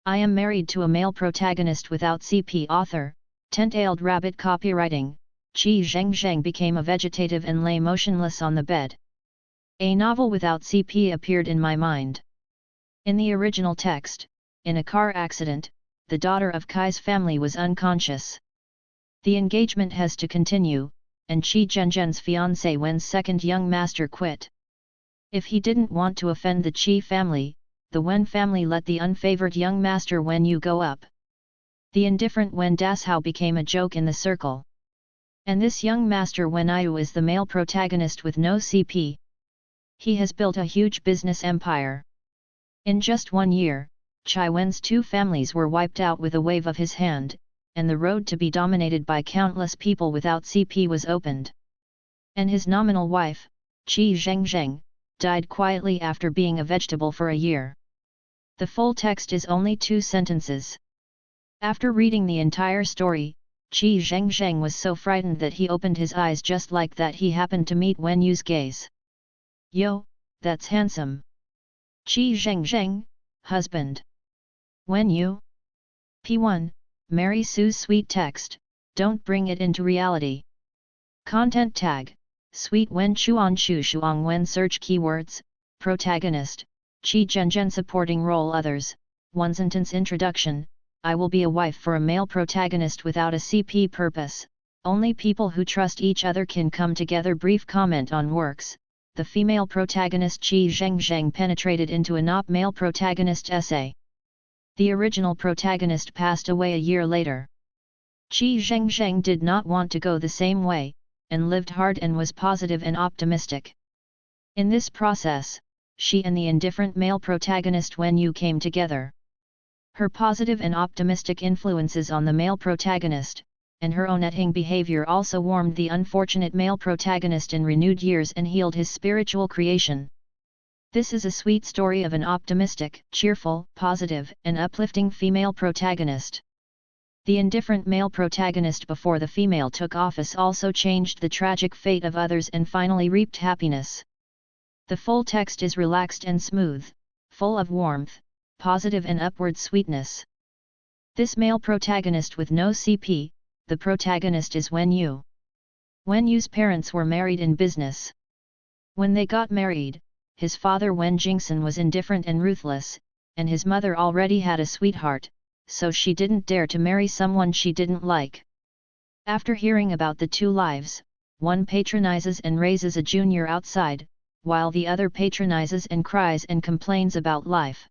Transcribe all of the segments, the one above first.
I am married to a male protagonist without CP. Author, Tent-tailed Rabbit. Copywriting, Qi Zheng became a vegetative and lay motionless on the bed. A novel without CP appeared in my mind. In the original text, in a car accident, the daughter of Kai's family was unconscious. The engagement has to continue, and Qi Zheng's fiancé Wen's second young master quit. If he didn't want to offend the Qi family, the Wen family let the unfavored young master Wen Yu go up. The indifferent Wen Dashao became a joke in the circle. And this young master Wen Yu is the male protagonist with no CP. He has built a huge business empire. In just 1 year, Chai Wen's 2 families were wiped out with a wave of his hand, and the road to be dominated by countless people without CP was opened. And his nominal wife, Qi Zheng, died quietly after being a vegetable for a year. The full text is only 2 sentences. After reading the entire story, Qi Zheng was so frightened that he opened his eyes just like that. He happened to meet Wen Yu's gaze. "Yo, that's handsome." Qi Zheng, husband. Wen Yu? P1, Mary Sue's sweet text, don't bring it into reality. Content tag, Sweet Wen Chuan Chu Shuang Wen search keywords, protagonist, Qi Zheng supporting role others, 1 sentence introduction, I will be a wife for a male protagonist without a CP purpose, only people who trust each other can come together. Brief comment on works, the female protagonist Qi Zheng penetrated into a not male protagonist essay. The original protagonist passed away a year later. Qi Zheng did not want to go the same way, and lived hard and was positive and optimistic. In this process, she and the indifferent male protagonist Wen Yu came together. Her positive and optimistic influences on the male protagonist, and her own eating behavior also warmed the unfortunate male protagonist in renewed years and healed his spiritual creation. This is a sweet story of an optimistic, cheerful, positive, and uplifting female protagonist. The indifferent male protagonist before the female took office also changed the tragic fate of others and finally reaped happiness. The full text is relaxed and smooth, full of warmth, positive and upward sweetness. This male protagonist with no CP, the protagonist is Wen Yu. Wen Yu's parents were married in business. When they got married, his father Wen Jingsun was indifferent and ruthless, and his mother already had a sweetheart, so she didn't dare to marry someone she didn't like. After hearing about the 2 lives, one patronizes and raises a junior outside, while the other patronizes and cries and complains about life.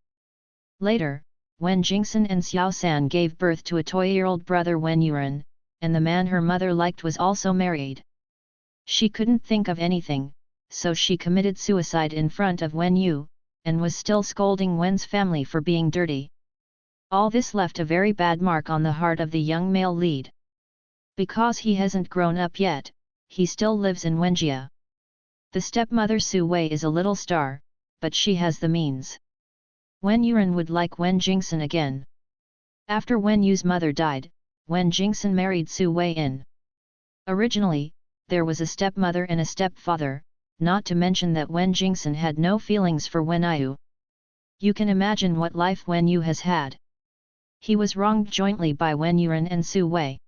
Later, Wen Jingsun and Xiao San gave birth to a 2-year-old brother Wen Yuran, and the man her mother liked was also married. She couldn't think of anything, so she committed suicide in front of Wen Yu, and was still scolding Wen's family for being dirty. All this left a very bad mark on the heart of the young male lead. Because he hasn't grown up yet, he still lives in Wenjia. The stepmother Su Wei is a little star, but she has the means. Wen Yuran would like Wen Jingsun again. After Wen Yu's mother died, Wen Jingsun married Su Wei in. Originally, there was a stepmother and a stepfather, not to mention that Wen Jingsun had no feelings for Wen Yu. You can imagine what life Wen Yu has had. He was wronged jointly by Wen Yuran and Su Wei.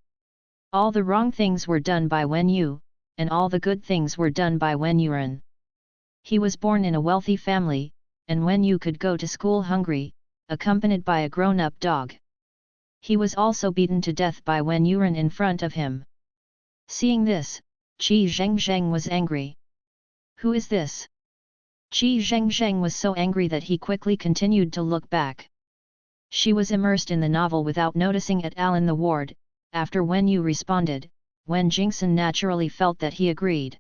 All the wrong things were done by Wen Yu, and all the good things were done by Wen Yuran. He was born in a wealthy family, and Wen Yu could go to school hungry, accompanied by a grown-up dog. He was also beaten to death by Wen Yuran in front of him. Seeing this, Qi Zheng was angry. Who is this? Qi Zheng was so angry that he quickly continued to look back. She was immersed in the novel without noticing it all in the ward. After Wen Yu responded, Wen Jingsun naturally felt that he agreed.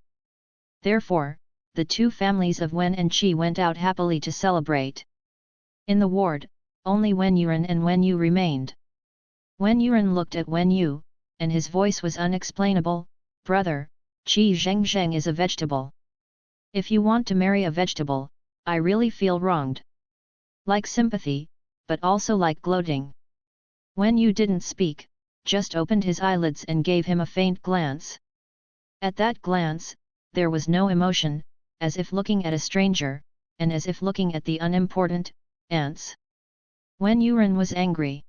Therefore, the 2 families of Wen and Qi went out happily to celebrate. In the ward, only Wen Yuran and Wen Yu remained. Wen Yuran looked at Wen Yu, and his voice was unexplainable. Brother, Qi Zheng is a vegetable. If you want to marry a vegetable, I really feel wronged. Like sympathy, but also like gloating. Wen Yu didn't speak, just opened his eyelids and gave him a faint glance. At that glance, there was no emotion, as if looking at a stranger, and as if looking at the unimportant ants. Wen Yuren was angry.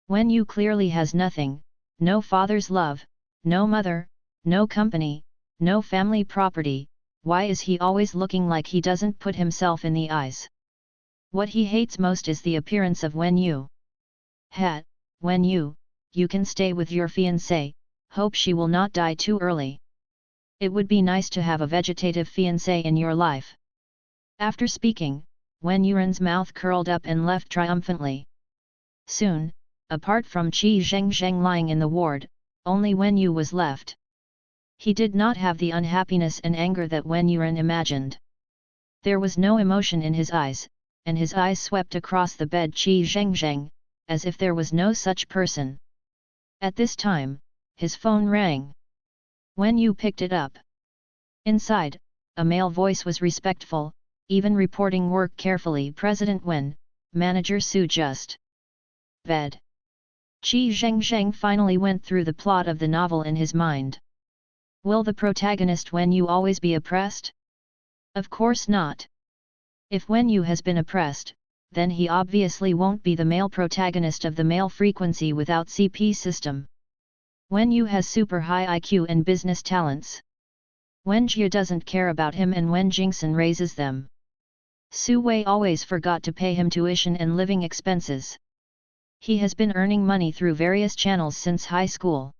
Wen Yu clearly has nothing, no father's love, no mother, no company, no family property, why is he always looking like he doesn't put himself in the eyes? What he hates most is the appearance of Wen Yu. Wen Yu, you can stay with your fiancée, hope she will not die too early. It would be nice to have a vegetative fiancé in your life. After speaking, Wen Yuren's mouth curled up and left triumphantly. Soon, apart from Qi Zhengzheng lying in the ward, only Wen Yu was left. He did not have the unhappiness and anger that Wen Yuren imagined. There was no emotion in his eyes, and his eyes swept across the bed Qi Zhengzheng, as if there was no such person. At this time, his phone rang. Wen Yu picked it up. Inside, a male voice was respectful, even reporting work carefully. President Wen, Manager Su just. Bed. Qi Zhengzheng finally went through the plot of the novel in his mind. Will the protagonist Wen Yu always be oppressed? Of course not. If Wen Yu has been oppressed, then he obviously won't be the male protagonist of the male frequency without CP system. Wen Yu has super high IQ and business talents. Wen Jie doesn't care about him and Wen Jingxin raises them. Su Wei always forgot to pay him tuition and living expenses. He has been earning money through various channels since high school.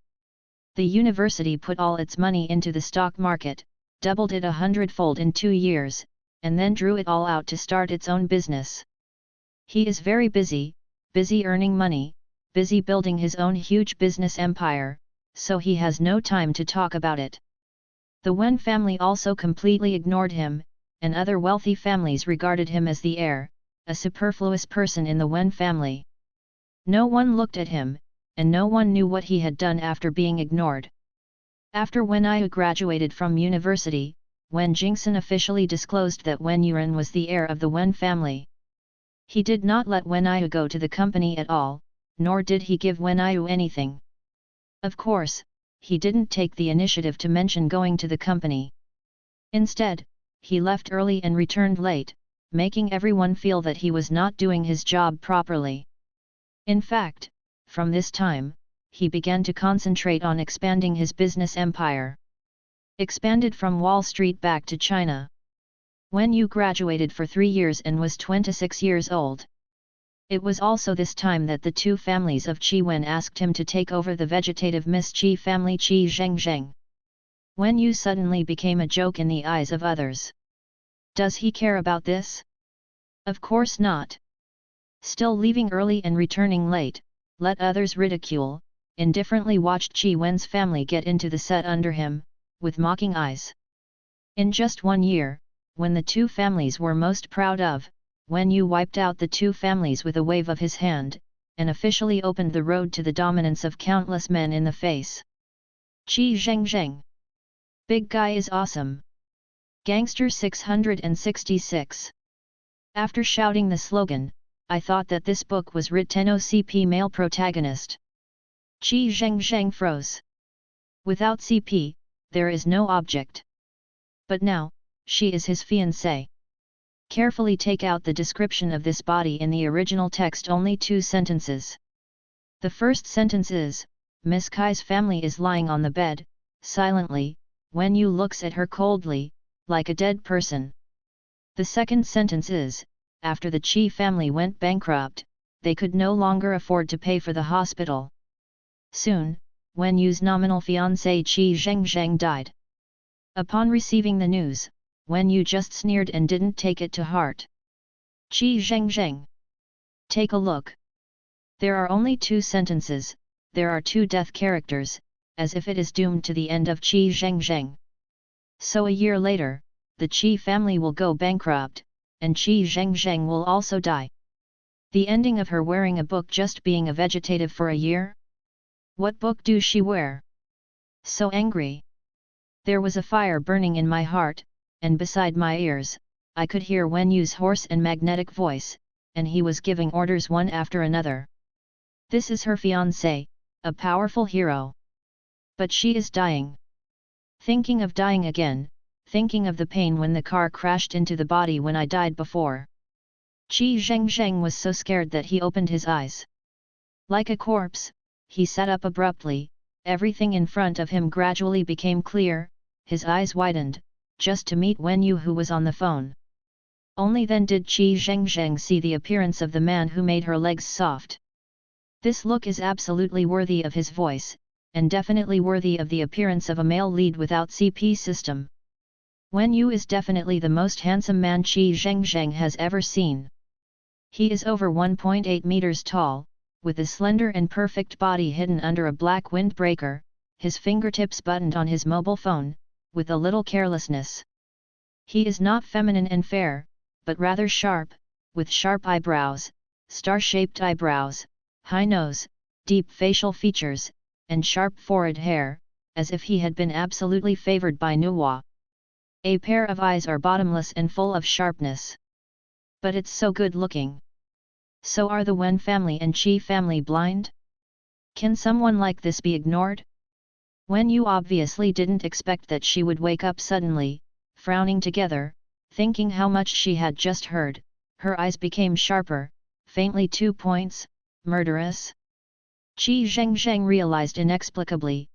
The university put all its money into the stock market, doubled it 100-fold in 2 years, and then drew it all out to start its own business. He is very busy earning money, busy building his own huge business empire, so he has no time to talk about it. The Wen family also completely ignored him, and other wealthy families regarded him as the heir, a superfluous person in the Wen family. No one looked at him, and no one knew what he had done after being ignored. After Wen Yu graduated from university, Wen Jingxin officially disclosed that Wen Yuren was the heir of the Wen family. He did not let Wen Yu go to the company at all, nor did he give Wen Yu anything. Of course, he didn't take the initiative to mention going to the company. Instead, he left early and returned late, making everyone feel that he was not doing his job properly. In fact, from this time, he began to concentrate on expanding his business empire. Expanded from Wall Street back to China. Wen Yu graduated for 3 years and was 26 years old. It was also this time that the two families of Qi Wen asked him to take over the vegetative Miss Qi family Qi Zhengzheng. Wen Yu suddenly became a joke in the eyes of others. Does he care about this? Of course not. Still leaving early and returning late, let others ridicule, indifferently watched Qi Wen's family get into the set under him, with mocking eyes. In just 1 year, when the two families were most proud of, Wen Yu wiped out the two families with a wave of his hand, and officially opened the road to the dominance of countless men in the face. Qi Zhengzheng. Big guy is awesome. Gangster 666. After shouting the slogan, I thought that this book was written OCP male protagonist. Qi Zhengzheng froze. Without CP, there is no object. But now, she is his fiancée. Carefully take out the description of this body in the original text, only 2 sentences. The first sentence is, Miss Kai's family is lying on the bed, silently, Wen Yu looks at her coldly, like a dead person. The second sentence is, after the Qi family went bankrupt, they could no longer afford to pay for the hospital. Soon, Wen Yu's nominal fiancé Qi Zhengzheng died. Upon receiving the news, Wen Yu just sneered and didn't take it to heart. Qi Zhengzheng. Take a look. There are only 2 sentences, there are 2 death characters, as if it is doomed to the end of Qi Zhengzheng. So a year later, the Qi family will go bankrupt, and Qi Zhengzheng will also die. The ending of her wearing a book just being a vegetative for a year? What book do she wear? So angry. There was a fire burning in my heart, and beside my ears, I could hear Wen Yu's hoarse and magnetic voice, and he was giving orders one after another. This is her fiancé, a powerful hero. But she is dying. Thinking of dying again, thinking of the pain when the car crashed into the body when I died before. Qi Zhengzheng was so scared that he opened his eyes. Like a corpse, he sat up abruptly, everything in front of him gradually became clear, his eyes widened, just to meet Wen Yu who was on the phone. Only then did Qi Zhengzheng see the appearance of the man who made her legs soft. This look is absolutely worthy of his voice, and definitely worthy of the appearance of a male lead without CP system. Wen Yu is definitely the most handsome man Qi Zhengzheng has ever seen. He is over 1.8 meters tall, with a slender and perfect body hidden under a black windbreaker, his fingertips buttoned on his mobile phone, with a little carelessness. He is not feminine and fair, but rather sharp, with sharp eyebrows, star-shaped eyebrows, high nose, deep facial features, and sharp forehead hair, as if he had been absolutely favored by Nuwa. A pair of eyes are bottomless and full of sharpness. But it's so good looking. So are the Wen family and Qi family blind? Can someone like this be ignored? Wen Yu obviously didn't expect that she would wake up suddenly, frowning together, thinking how much she had just heard, her eyes became sharper, faintly 2 points, murderous. Qi Zhengzheng realized inexplicably,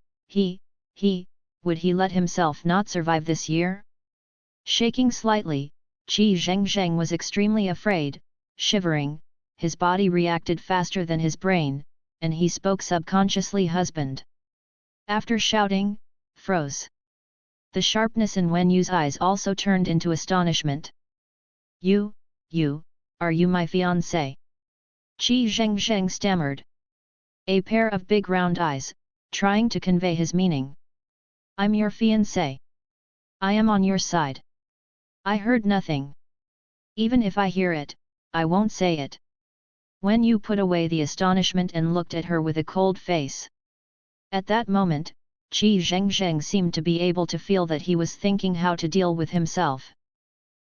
would he let himself not survive this year? Shaking slightly, Qi Zhengzheng was extremely afraid, shivering, his body reacted faster than his brain, and he spoke subconsciously husband. After shouting, froze. The sharpness in Wen Yu's eyes also turned into astonishment. You, are you my fiancé? Qi Zhengzheng stammered. A pair of big round eyes, trying to convey his meaning. I'm your fiancé. I am on your side. I heard nothing. Even if I hear it, I won't say it. Wen Yu put away the astonishment and looked at her with a cold face. At that moment, Qi Zhengzheng seemed to be able to feel that he was thinking how to deal with himself.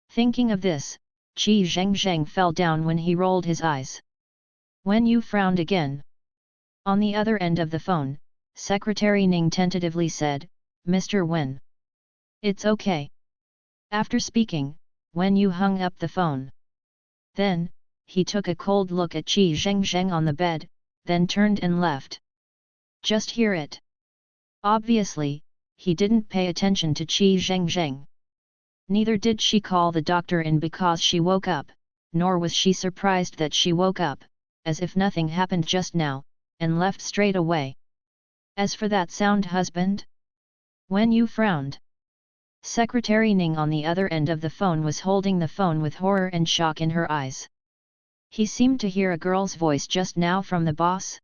Thinking of this, Qi Zhengzheng fell down when he rolled his eyes. Wen Yu frowned again. On the other end of the phone, Secretary Ning tentatively said, Mr. Wen. It's okay. After speaking, Wen Yu hung up the phone. Then, he took a cold look at Qi Zhengzheng on the bed, then turned and left. Just hear it. Obviously, he didn't pay attention to Qi Zhengzheng. Neither did she call the doctor in because she woke up, nor was she surprised that she woke up, as if nothing happened just now, and left straight away. As for that sound husband? Wen Yu frowned. Secretary Ning on the other end of the phone was holding the phone with horror and shock in her eyes. He seemed to hear a girl's voice just now from the boss?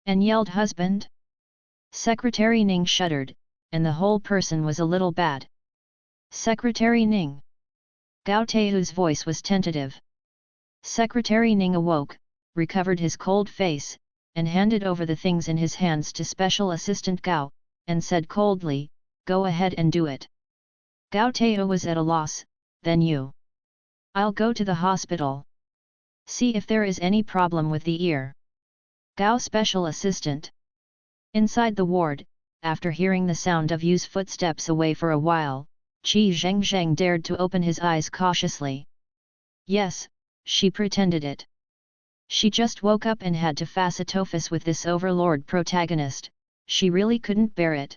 And yelled husband? Secretary Ning shuddered, and the whole person was a little bad. Secretary Ning. Gao Teihu's voice was tentative. Secretary Ning awoke, recovered his cold face, and handed over the things in his hands to Special Assistant Gao, and said coldly, go ahead and do it. Gao Teihu was at a loss, then you. I'll go to the hospital. See if there is any problem with the ear. Gao Special Assistant. Inside the ward, after hearing the sound of Yu's footsteps away for a while, Qi Zhengzheng dared to open his eyes cautiously. Yes, she pretended it. She just woke up and had to face-to-face with this overlord protagonist, she really couldn't bear it.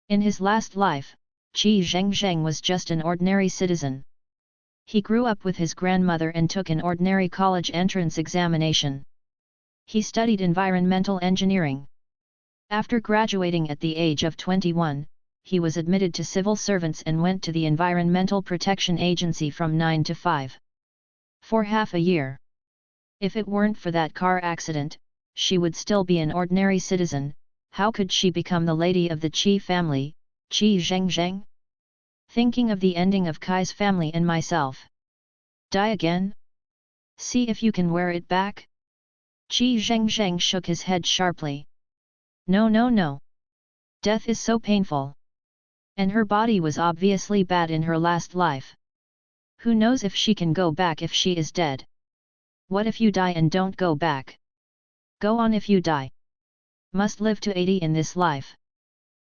In his last life, Qi Zhengzheng was just an ordinary citizen. He grew up with his grandmother and took an ordinary college entrance examination. He studied environmental engineering. After graduating at the age of 21, he was admitted to civil servants and went to the Environmental Protection Agency from 9 to 5. For half a year. If it weren't for that car accident, she would still be an ordinary citizen. How could she become the lady of the Qi family, Qi Zhengzheng? Thinking of the ending of Kai's family and myself. Die again? See if you can wear it back? Qi Zhengzheng shook his head sharply. No. Death is so painful. And her body was obviously bad in her last life. Who knows if she can go back if she is dead? What if you die and don't go back? Go on if you die. Must live to 80 in this life.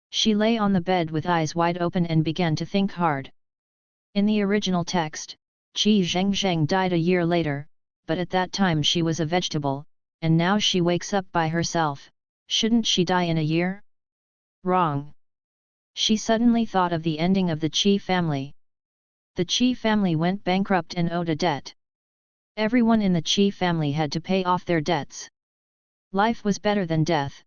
She lay on the bed with eyes wide open and began to think hard. In the original text, Qi Zhengzheng died a year later, but at that time she was a vegetable, and now she wakes up by herself. Shouldn't she die in a year? Wrong. She suddenly thought of the ending of the Qi family. The Qi family went bankrupt and owed a debt. Everyone in the Qi family had to pay off their debts. Life was better than death.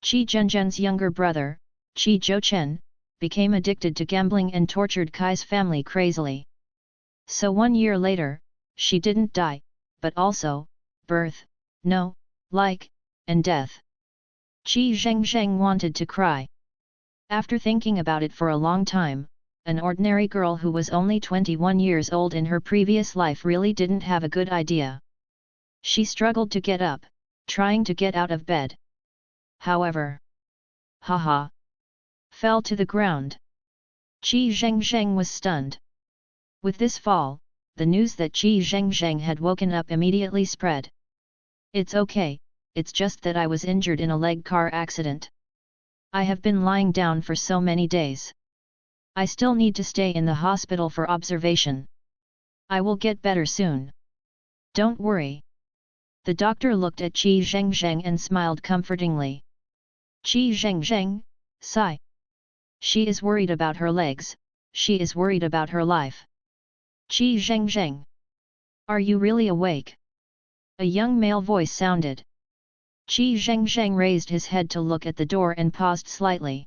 Qi Zhenzhen's younger brother, Qi Zhouchen, became addicted to gambling and tortured Kai's family crazily. So 1 year later, she didn't die, but also, birth, no, like, and death. Qi Zhengzheng wanted to cry. After thinking about it for a long time, an ordinary girl who was only 21 years old in her previous life really didn't have a good idea. She struggled to get up, trying to get out of bed. However, haha, fell to the ground. Qi Zhengzheng was stunned. With this fall, the news that Qi Zhengzheng had woken up immediately spread. It's okay, it's just that I was injured in a leg car accident. I have been lying down for so many days. I still need to stay in the hospital for observation. I will get better soon. Don't worry. The doctor looked at Qi Zhengzheng and smiled comfortingly. Qi Zhengzheng, sigh. She is worried about her legs, she is worried about her life. Qi Zhengzheng. Are you really awake? A young male voice sounded. Qi Zhengzheng raised his head to look at the door and paused slightly.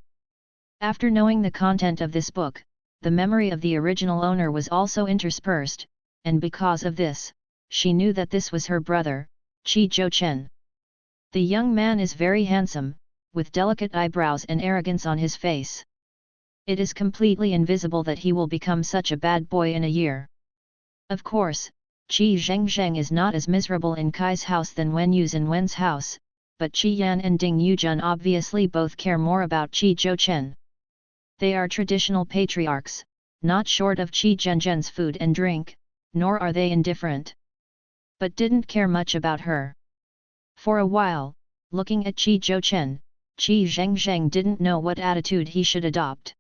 After knowing the content of this book, the memory of the original owner was also interspersed, and because of this, she knew that this was her brother, Qi Zhouchen. The young man is very handsome, with delicate eyebrows and arrogance on his face. It is completely invisible that he will become such a bad boy in a year. Of course, Qi Zhengzheng is not as miserable in Kai's house than Wen Yu's and Wen's house, but Qi Yan and Ding Yujun obviously both care more about Qi Zhouchen. They are traditional patriarchs, not short of Qi Zhenzhen's food and drink, nor are they indifferent. But didn't care much about her. For a while, looking at Qi Zhouchen, Qi Zhengzheng didn't know what attitude he should adopt.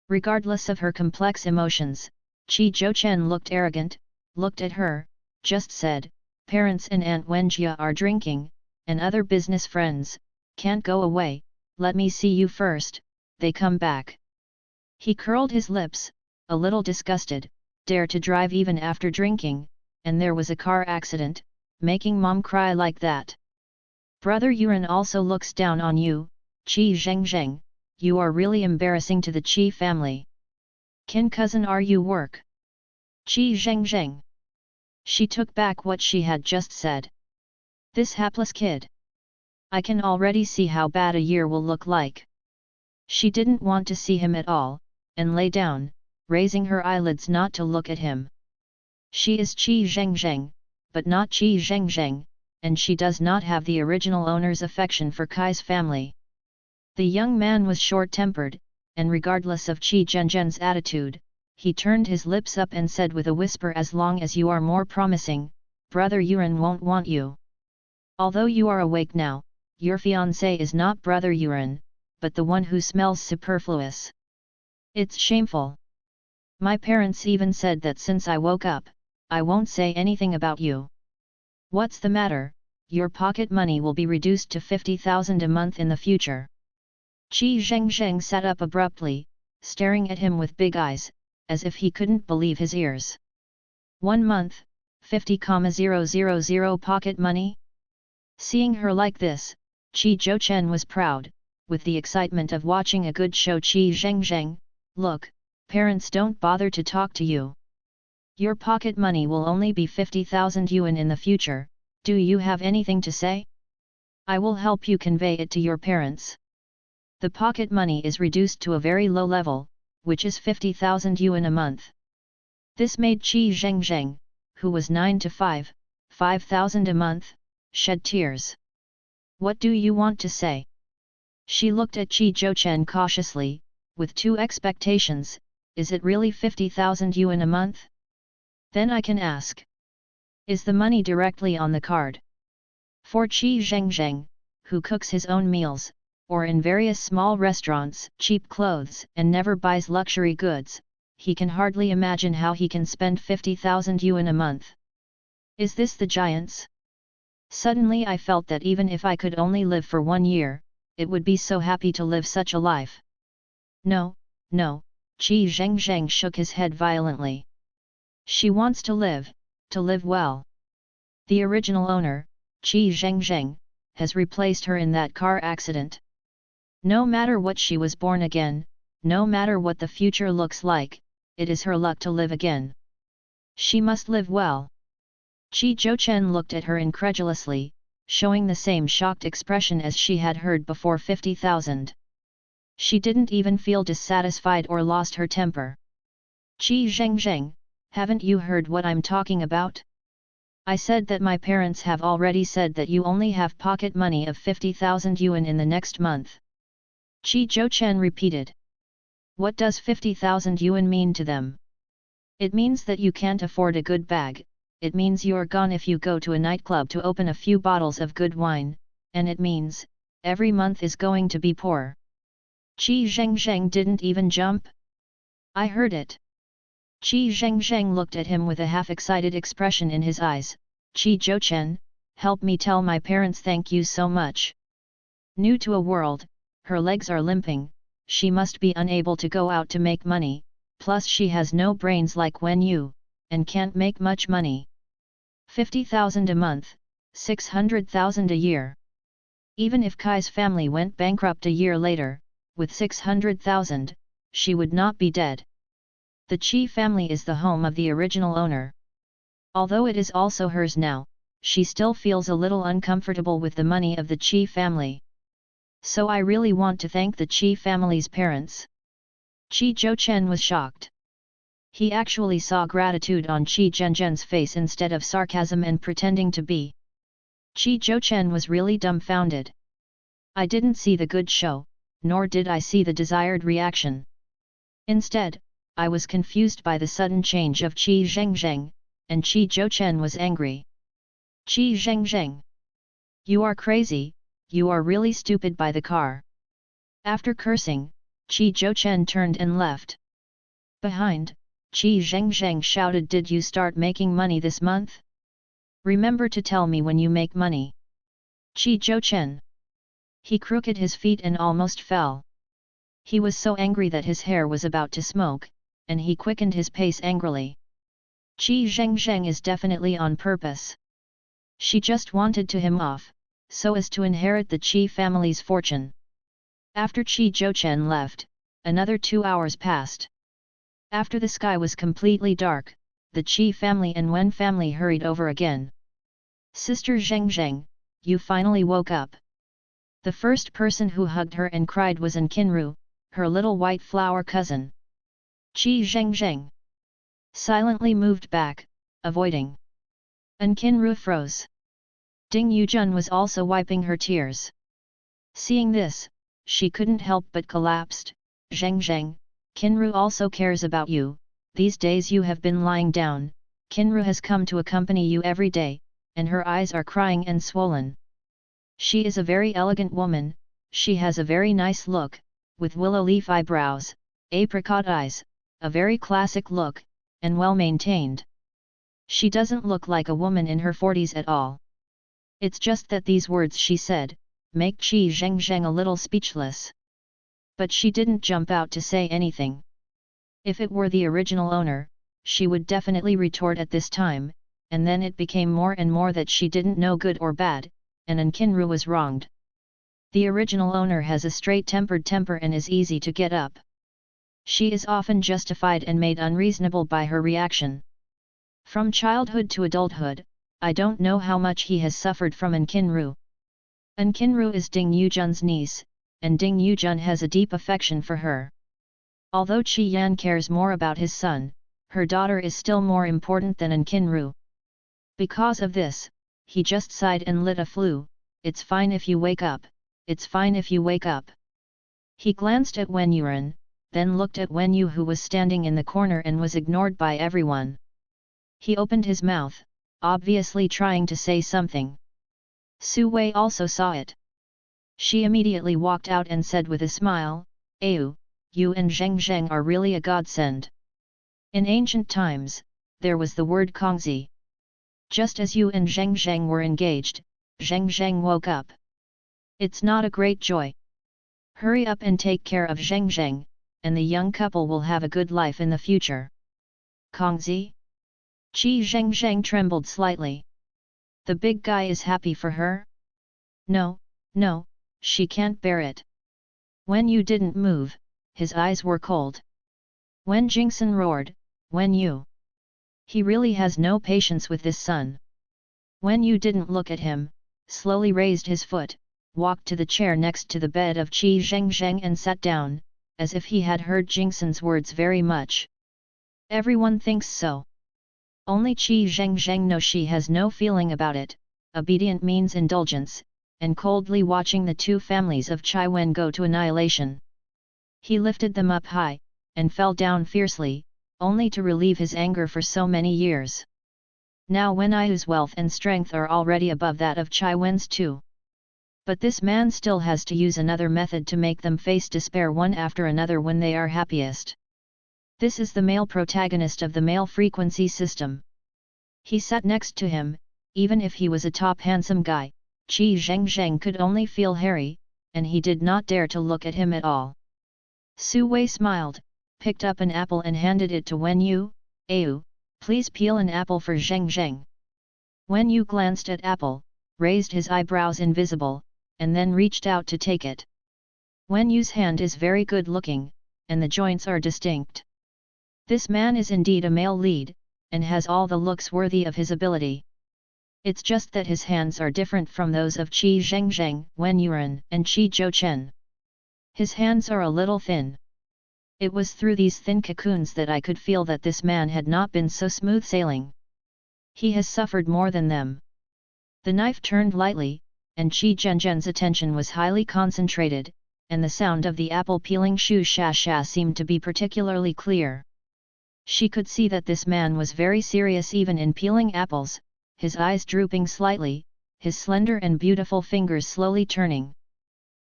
Regardless of her complex emotions, Qi Zhouchen looked arrogant, looked at her, just said, "Parents and Aunt Wenjia are drinking, and other business friends, can't go away, let me see you first, they come back." He curled his lips, a little disgusted, dare to drive even after drinking, and there was a car accident, making mom cry like that. Brother Yuan also looks down on you, Qi Zhengzheng, you are really embarrassing to the Qi family. Kin cousin are you work? Qi Zhengzheng. She took back what she had just said. This hapless kid. I can already see how bad a year will look like. She didn't want to see him at all, and lay down, raising her eyelids not to look at him. She is Qi Zhengzheng, but not Qi Zhengzheng, and she does not have the original owner's affection for Kai's family. The young man was short-tempered, and regardless of Qi Zhenzhen's attitude, he turned his lips up and said with a whisper, "As long as you are more promising, Brother Yuan won't want you. Although you are awake now, your fiancé is not Brother Yuan, but the one who smells superfluous. It's shameful. My parents even said that since I woke up, I won't say anything about you. What's the matter? Your pocket money will be reduced to 50,000 a month in the future." Qi Zhengzheng sat up abruptly, staring at him with big eyes, as if he couldn't believe his ears. 1 month, 50,000 pocket money? Seeing her like this, Qi Zhouchen was proud, with the excitement of watching a good show. Qi Zhengzheng, look, parents don't bother to talk to you. Your pocket money will only be 50,000 yuan in the future, do you have anything to say? I will help you convey it to your parents. The pocket money is reduced to a very low level, which is 50,000 yuan a month. This made Qi Zhengzheng, who was 9 to 5, 5,000 a month, shed tears. What do you want to say? She looked at Qi Zhouchen cautiously, with two expectations, is it really 50,000 yuan a month? Then I can ask. Is the money directly on the card? For Qi Zhengzheng, who cooks his own meals, or in various small restaurants, cheap clothes and never buys luxury goods, he can hardly imagine how he can spend 50,000 yuan a month. Is this the giants? Suddenly I felt that even if I could only live for 1 year, it would be so happy to live such a life. No, no, Qi Zhengzheng shook his head violently. She wants to live well. The original owner, Qi Zhengzheng, has replaced her in that car accident. No matter what she was born again, no matter what the future looks like, it is her luck to live again. She must live well. Qi Zhouchen looked at her incredulously, showing the same shocked expression as she had heard before. 50,000. She didn't even feel dissatisfied or lost her temper. Qi Zhengzheng, haven't you heard what I'm talking about? I said that my parents have already said that you only have pocket money of 50,000 yuan in the next month. Qi Zhouchen repeated. What does 50,000 yuan mean to them? It means that you can't afford a good bag. It means you're gone if you go to a nightclub to open a few bottles of good wine, and it means, every month is going to be poor. Qi Zhengzheng didn't even jump. I heard it. Qi Zhengzheng looked at him with a half-excited expression in his eyes. Qi Zhouchen, help me tell my parents thank you so much. New to a world, her legs are limping, she must be unable to go out to make money, plus she has no brains like Wen Yu, and can't make much money. 50,000 a month, 600,000 a year. Even if Kai's family went bankrupt a year later, with 600,000, she would not be dead. The Qi family is the home of the original owner. Although it is also hers now, she still feels a little uncomfortable with the money of the Qi family. So I really want to thank the Qi family's parents. Qi Zhouchen was shocked. He actually saw gratitude on Qi Zhengzhen's face instead of sarcasm and pretending to be. Qi Zhouchen was really dumbfounded. I didn't see the good show, nor did I see the desired reaction. Instead, I was confused by the sudden change of Qi Zhengzheng, and Qi Zhouchen was angry. Qi Zhengzheng! You are crazy, you are really stupid by the car. After cursing, Qi Zhouchen turned and left. Behind, Qi Zhengzheng shouted, did you start making money this month? Remember to tell me when you make money. Qi Zhouchen! He crooked his feet and almost fell. He was so angry that his hair was about to smoke, and he quickened his pace angrily. Qi Zhengzheng is definitely on purpose. She just wanted to him off, so as to inherit the Qi family's fortune. After Qi Zhouchen left, another 2 hours passed. After the sky was completely dark, the Qi family and Wen family hurried over again. Sister Zhengzheng, you finally woke up. The first person who hugged her and cried was Qinru, her little white flower cousin. Qi Zhengzheng silently moved back, avoiding. Qinru froze. Ding Yujun was also wiping her tears. Seeing this, she couldn't help but collapsed. Zhengzheng, Qinru also cares about you, these days you have been lying down, Qinru has come to accompany you every day, and her eyes are crying and swollen. She is a very elegant woman, she has a very nice look, with willow leaf eyebrows, apricot eyes, a very classic look, and well maintained. She doesn't look like a woman in her 40s at all. It's just that these words she said, make Qi Zhengzheng a little speechless. But she didn't jump out to say anything. If it were the original owner, she would definitely retort at this time, and then it became more and more that she didn't know good or bad, and Qinru was wronged. The original owner has a straight-tempered temper and is easy to get up. She is often justified and made unreasonable by her reaction. From childhood to adulthood, I don't know how much he has suffered from Qinru. Qinru is Ding Yujun's niece, and Ding Yujun has a deep affection for her. Although Qi Yan cares more about his son, her daughter is still more important than Qinru. Because of this, he just sighed and lit a flue. It's fine if you wake up, it's fine if you wake up. He glanced at Wen Yuren, then looked at Wen Yu who was standing in the corner and was ignored by everyone. He opened his mouth, obviously trying to say something. Su Wei also saw it. She immediately walked out and said with a smile, "Ayu, you and Zhengzheng are really a godsend. In ancient times, there was the word Kongzi. Just as Yu and Zheng Zheng were engaged, Zheng Zheng woke up. It's not a great joy. Hurry up and take care of Zheng Zheng, and the young couple will have a good life in the future. Kongzi? Qi Zheng Zheng trembled slightly. The big guy is happy for her? No, no, she can't bear it. Wen Yu didn't move, his eyes were cold. Wen Jingxin roared, Wen Yu. He really has no patience with this son. Wen Yu didn't look at him, slowly raised his foot, walked to the chair next to the bed of Qi Zhengzheng and sat down, as if he had heard Jingxin's words very much. Everyone thinks so. Only Qi Zhengzheng knows she has no feeling about it. Obedient means indulgence, and coldly watching the two families of Chai Wen go to annihilation. He lifted them up high, and fell down fiercely, only to relieve his anger for so many years. Now Wen Iu's wealth and strength are already above that of Chai Wen's too. But this man still has to use another method to make them face despair one after another when they are happiest. This is the male protagonist of the male frequency system. He sat next to him, even if he was a top handsome guy, Qi Zhengzheng could only feel hairy, and he did not dare to look at him at all. Su Wei smiled, picked up an apple and handed it to Wen Yu. Ayu, please peel an apple for Zhengzheng. Wen Yu glanced at apple, raised his eyebrows invisible, and then reached out to take it. Wen Yu's hand is very good looking, and the joints are distinct. This man is indeed a male lead, and has all the looks worthy of his ability. It's just that his hands are different from those of Qi Zhengzheng, Wen Yuren, and Qi Zhouchen. His hands are a little thin. It was through these thin cocoons that I could feel that this man had not been so smooth sailing. He has suffered more than them. The knife turned lightly, and Qi Zhengzhen's attention was highly concentrated, and the sound of the apple peeling shu sha sha seemed to be particularly clear. She could see that this man was very serious even in peeling apples, his eyes drooping slightly, his slender and beautiful fingers slowly turning.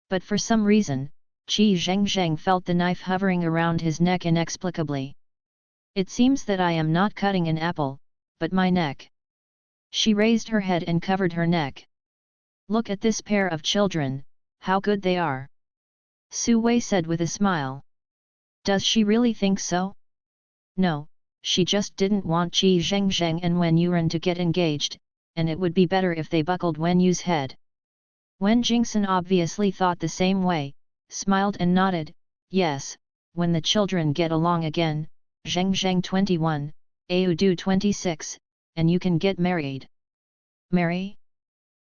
But for some reason, Qi Zhengzheng felt the knife hovering around his neck inexplicably. It seems that I am not cutting an apple, but my neck. She raised her head and covered her neck. Look at this pair of children, how good they are. Su Wei said with a smile. Does she really think so? No, she just didn't want Qi Zhengzheng and Wen Yuren to get engaged, and it would be better if they buckled Wen Yu's head. Wen Jingxin obviously thought the same way, smiled and nodded, yes, when the children get along again, Zhengzheng 21, Ayu 26, and you can get married. Marry?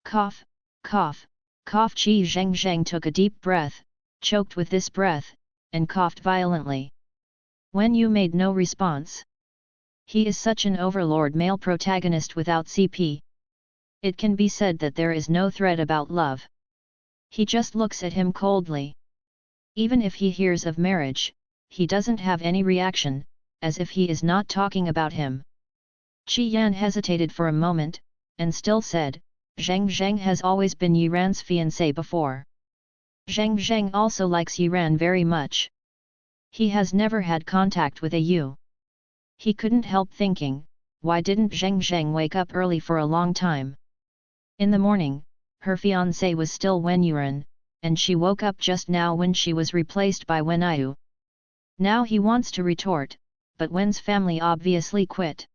Cough, cough, cough. Qi Zhengzheng took a deep breath, choked with this breath, and coughed violently. Wen Yu made no response. He is such an overlord male protagonist without CP. It can be said that there is no thread about love. He just looks at him coldly. Even if he hears of marriage, he doesn't have any reaction, as if he is not talking about him. Qi Yan hesitated for a moment, and still said, Zheng Zheng has always been Yiran's fiancé before. Zheng Zheng also likes Yiran very much. He has never had contact with Ayu. He couldn't help thinking, why didn't Zheng Zheng wake up early for a long time? In the morning, her fiancé was still Wen Yuren, and she woke up just now when she was replaced by Wen Iu. Now he wants to retort, but Wen's family obviously quit.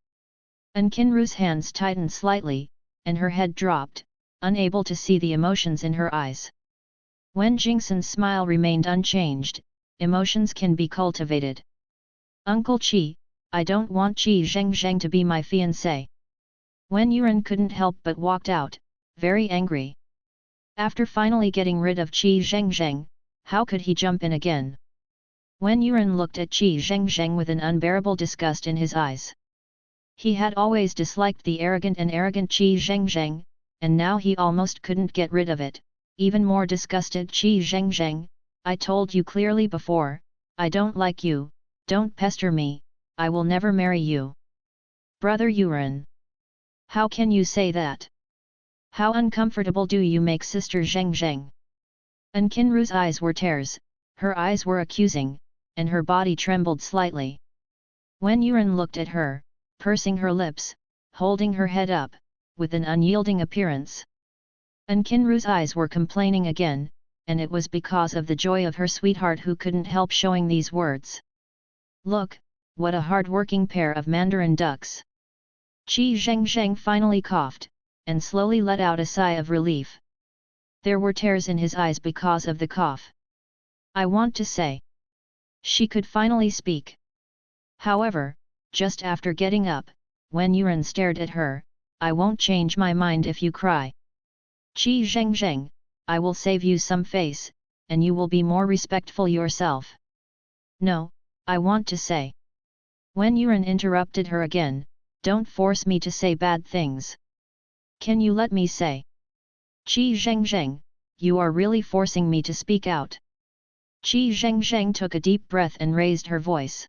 Qinru's hands tightened slightly, and her head dropped, unable to see the emotions in her eyes. Wen Jingxin's smile remained unchanged. Emotions can be cultivated. Uncle Qi, I don't want Qi Zhengzheng to be my fiancé. Wen Yuren couldn't help but walked out, very angry. After finally getting rid of Qi Zhengzheng, how could he jump in again? Wen Yuren looked at Qi Zhengzheng with an unbearable disgust in his eyes. He had always disliked the arrogant Qi Zhengzheng, and now he almost couldn't get rid of it. Even more disgusted. Qi Zhengzheng, I told you clearly before, I don't like you, don't pester me, I will never marry you. Brother Yuren. How can you say that? How uncomfortable do you make Sister Zhengzheng? Qinru's eyes were tears, her eyes were accusing, and her body trembled slightly. Wen Yuan looked at her, pursing her lips, holding her head up, with an unyielding appearance. And Kinru's eyes were complaining again, and it was because of the joy of her sweetheart who couldn't help showing these words. Look, what a hard-working pair of mandarin ducks. Qi Zhengzheng finally coughed, and slowly let out a sigh of relief. There were tears in his eyes because of the cough. I want to say. She could finally speak. However, just after getting up, Wen Yuan stared at her. I won't change my mind if you cry. Qi Zhengzheng, I will save you some face, and you will be more respectful yourself. No, I want to say. Wen Yuan interrupted her again, don't force me to say bad things. Can you let me say? Qi Zhengzheng, you are really forcing me to speak out. Qi Zhengzheng took a deep breath and raised her voice.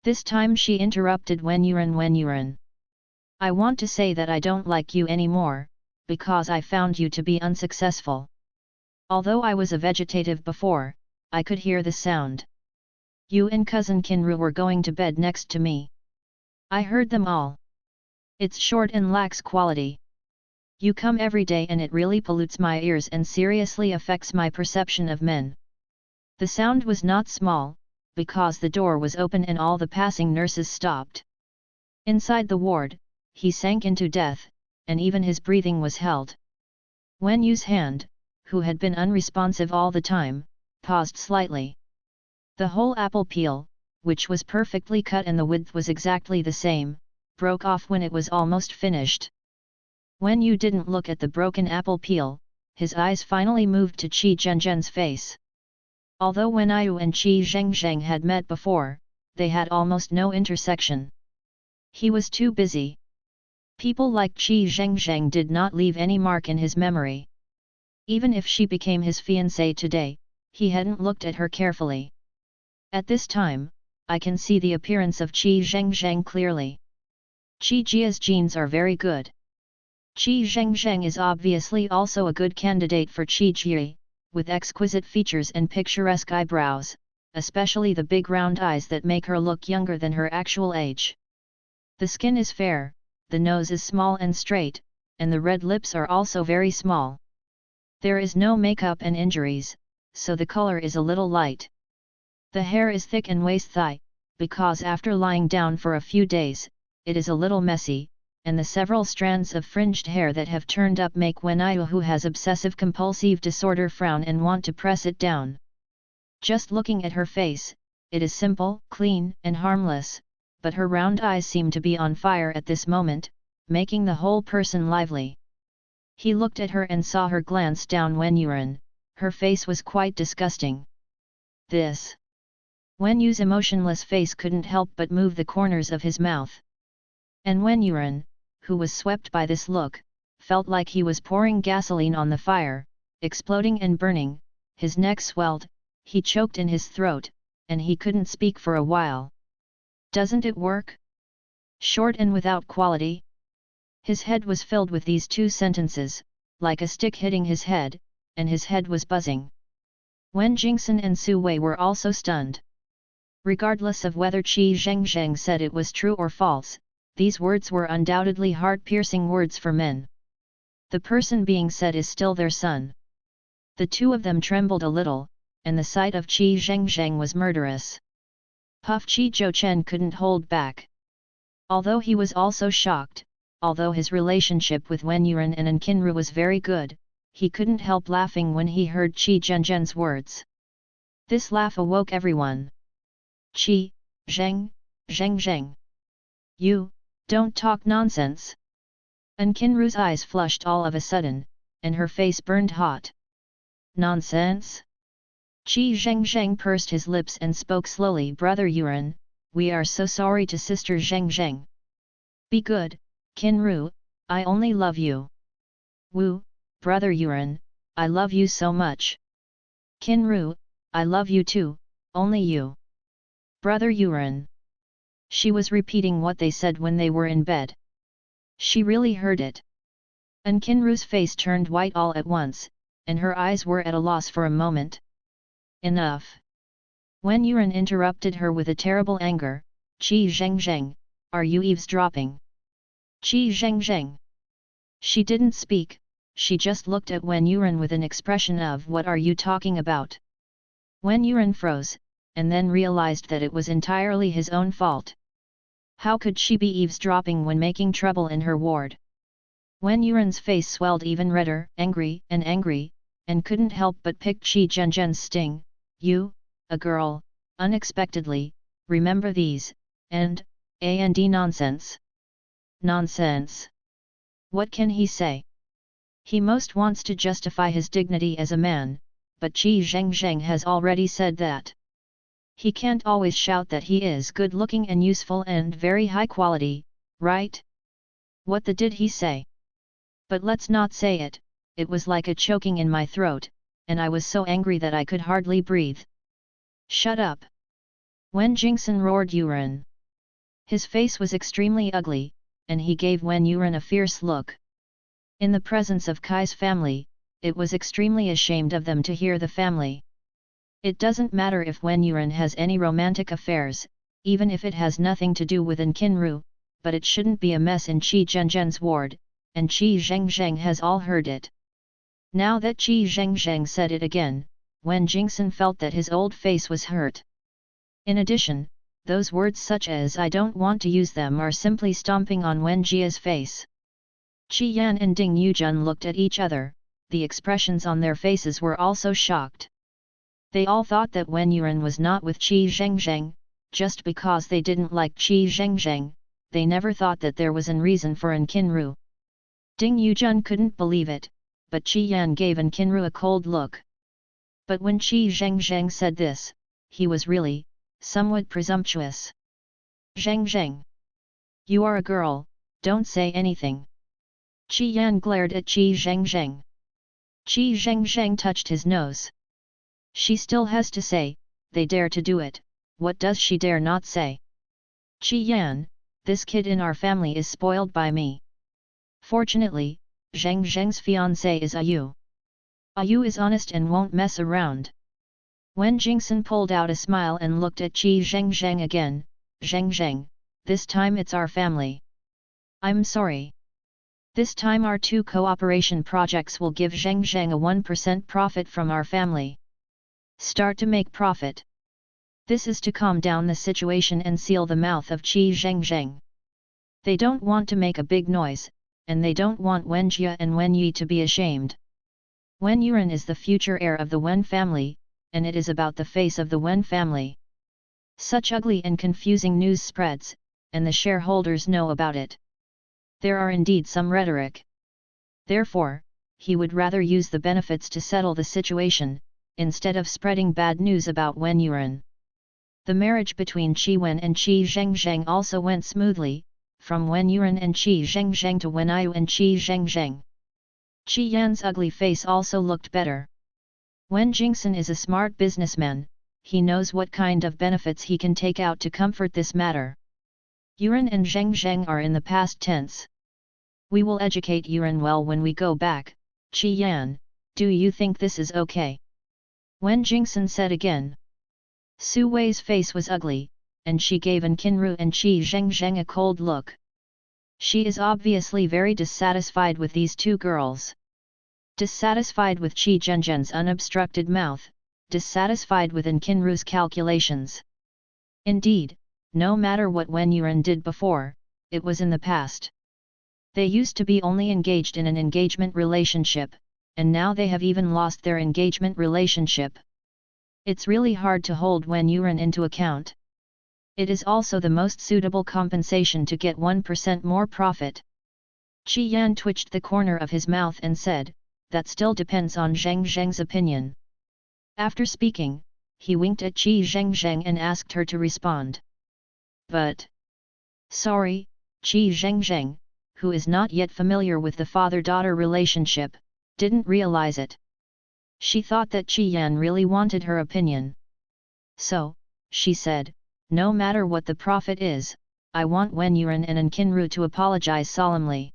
This time she interrupted Wen Yuan. I want to say that I don't like you anymore, because I found you to be unsuccessful. Although I was a vegetative before, I could hear the sound. You and cousin Kinru were going to bed next to me. I heard them all. It's short and lacks quality. You come every day and it really pollutes my ears and seriously affects my perception of men. The sound was not small, because the door was open and all the passing nurses stopped. Inside the ward, he sank into death, and even his breathing was held. Wen Yu's hand, who had been unresponsive all the time, paused slightly. The whole apple peel, which was perfectly cut and the width was exactly the same, broke off when it was almost finished. Wen Yu didn't look at the broken apple peel, his eyes finally moved to Qi Zhengzhen's face. Although Wen Yu and Qi Zhengzheng had met before, they had almost no intersection. He was too busy. People like Qi Zhengzheng did not leave any mark in his memory. Even if she became his fiancée today, he hadn't looked at her carefully. At this time, I can see the appearance of Qi Zhengzheng clearly. Qi Jia's genes are very good. Qi Zhengzheng is obviously also a good candidate for Qi Jie, with exquisite features and picturesque eyebrows, especially the big round eyes that make her look younger than her actual age. The skin is fair, the nose is small and straight, and the red lips are also very small. There is no makeup and injuries, so the color is a little light. The hair is thick and waist-thigh, because after lying down for a few days, it is a little messy, and the several strands of fringed hair that have turned up make Wen Yu who has obsessive-compulsive disorder frown and want to press it down. Just looking at her face, it is simple, clean, and harmless, but her round eyes seem to be on fire at this moment, making the whole person lively. He looked at her and saw her glance down Wen Yuan. Her face was quite disgusting. This. Wen Yu's emotionless face couldn't help but move the corners of his mouth. And Wen Yuan, who was swept by this look, felt like he was pouring gasoline on the fire, exploding and burning. His neck swelled, he choked in his throat, and he couldn't speak for a while. Doesn't it work? Short and without quality? His head was filled with these two sentences, like a stick hitting his head, and his head was buzzing. Wen Jingxin and Su Wei were also stunned. Regardless of whether Qi Zhengzheng said it was true or false, these words were undoubtedly heart-piercing words for men. The person being said is still their son. The two of them trembled a little, and the sight of Qi Zhengzheng was murderous. Puff Qi Zhouchen couldn't hold back. Although he was also shocked, although his relationship with Wen Yuan and Kinru was very good, he couldn't help laughing when he heard Qi Zhengzheng's words. This laugh awoke everyone. Qi, Zhengzheng. You, don't talk nonsense. Kinru's eyes flushed all of a sudden, and her face burned hot. Nonsense? Qi Zhengzheng pursed his lips and spoke slowly. Brother Yuan, we are so sorry to sister Zhengzheng. Be good, Kinru, I only love you. Wu, brother Yuan, I love you so much. Kinru, I love you too, only you. Brother Yuan. She was repeating what they said when they were in bed. She really heard it. Kinru's face turned white all at once, and her eyes were at a loss for a moment. Enough. Wen Yuan interrupted her with a terrible anger. Qi Zheng, are you eavesdropping? Qi Zheng. She didn't speak, she just looked at Wen Yuran with an expression of what are you talking about? Wen Yuran froze, and then realized that it was entirely his own fault. How could she be eavesdropping when making trouble in her ward? Wen Yuran's face swelled even redder, angry, and couldn't help but pick Qi Zhengzhen's sting. You, a girl, unexpectedly, remember these, and nonsense. Nonsense. What can he say? He most wants to justify his dignity as a man, but Qi Zhengzheng has already said that. He can't always shout that he is good-looking and useful and very high quality, right? What the did he say? But let's not say it, it was like a choking in my throat, and I was so angry that I could hardly breathe. Shut up! Wen Jingxin roared Yuran. His face was extremely ugly, and he gave Wen Yuran a fierce look. In the presence of Kai's family, it was extremely ashamed of them to hear the family. It doesn't matter if Wen Yuran has any romantic affairs, even if it has nothing to do with An Qinru, but it shouldn't be a mess in Qi Zhengzhen's ward, and Qi Zhengzheng has all heard it. Now that Qi Zhengzheng said it again, Wen Jingxin felt that his old face was hurt. In addition, those words such as I don't want to use them are simply stomping on Wen Jia's face. Qi Yan and Ding Yujun looked at each other, the expressions on their faces were also shocked. They all thought that Wen Yuran was not with Qi Zhengzheng, just because they didn't like Qi Zhengzheng, they never thought that there was an reason for An Qinru. Ding Yujun couldn't believe it, but Qi Yan gave An Qinru a cold look. But when Qi Zhengzheng said this, he was really, somewhat presumptuous. Zhengzheng! You are a girl, don't say anything. Qi Yan glared at Qi Zhengzheng. Qi Zhengzheng touched his nose. She still has to say, they dare to do it, what does she dare not say? Qi Yan, this kid in our family is spoiled by me. Fortunately, Zhengzheng's fiancé is Ayu. Ayu is honest and won't mess around. Wen Jingxin pulled out a smile and looked at Qi Zhengzheng again. Zhengzheng, this time it's our family. I'm sorry. This time our 2 cooperation projects will give Zhengzheng a 1% profit from our family. Start to make profit. This is to calm down the situation and seal the mouth of Qi Zhengzheng. They don't want to make a big noise, and they don't want Wen Jia and Wen Yi to be ashamed. Wen Yuran is the future heir of the Wen family, and it is about the face of the Wen family. Such ugly and confusing news spreads, and the shareholders know about it. There are indeed some rhetoric. Therefore, he would rather use the benefits to settle the situation, instead of spreading bad news about Wen Yuran. The marriage between Qi Wen and Qi Zhengzheng also went smoothly, from Wen Yuran and Qi Zhengzheng to Wen Ayu and Qi Zhengzheng. Qi Yan's ugly face also looked better. Wen Jingxin is a smart businessman, he knows what kind of benefits he can take out to comfort this matter. Yuran and Zhengzheng are in the past tense. We will educate Yuran well when we go back. Qi Yan, do you think this is okay? Wen Jingxin said again. Su Wei's face was ugly, and she gave An Qinru and Qi Zhengzheng a cold look. She is obviously very dissatisfied with these 2 girls. Dissatisfied with Qi Zhengzhen's unobstructed mouth, dissatisfied with An Qinru's calculations. Indeed, no matter what Wen Yuran did before, it was in the past. They used to be only engaged in an engagement relationship, and now they have even lost their engagement relationship. It's really hard to hold Wen Yuran into account. It is also the most suitable compensation to get 1% more profit. Qi Yan twitched the corner of his mouth and said, that still depends on Zhengzheng's opinion. After speaking, he winked at Qi Zhengzheng and asked her to respond. But, sorry, Qi Zhengzheng, who is not yet familiar with the father-daughter relationship, didn't realize it. She thought that Qi Yan really wanted her opinion. So, she said, no matter what the profit is, I want Wen Yuran and An Qinru to apologize solemnly.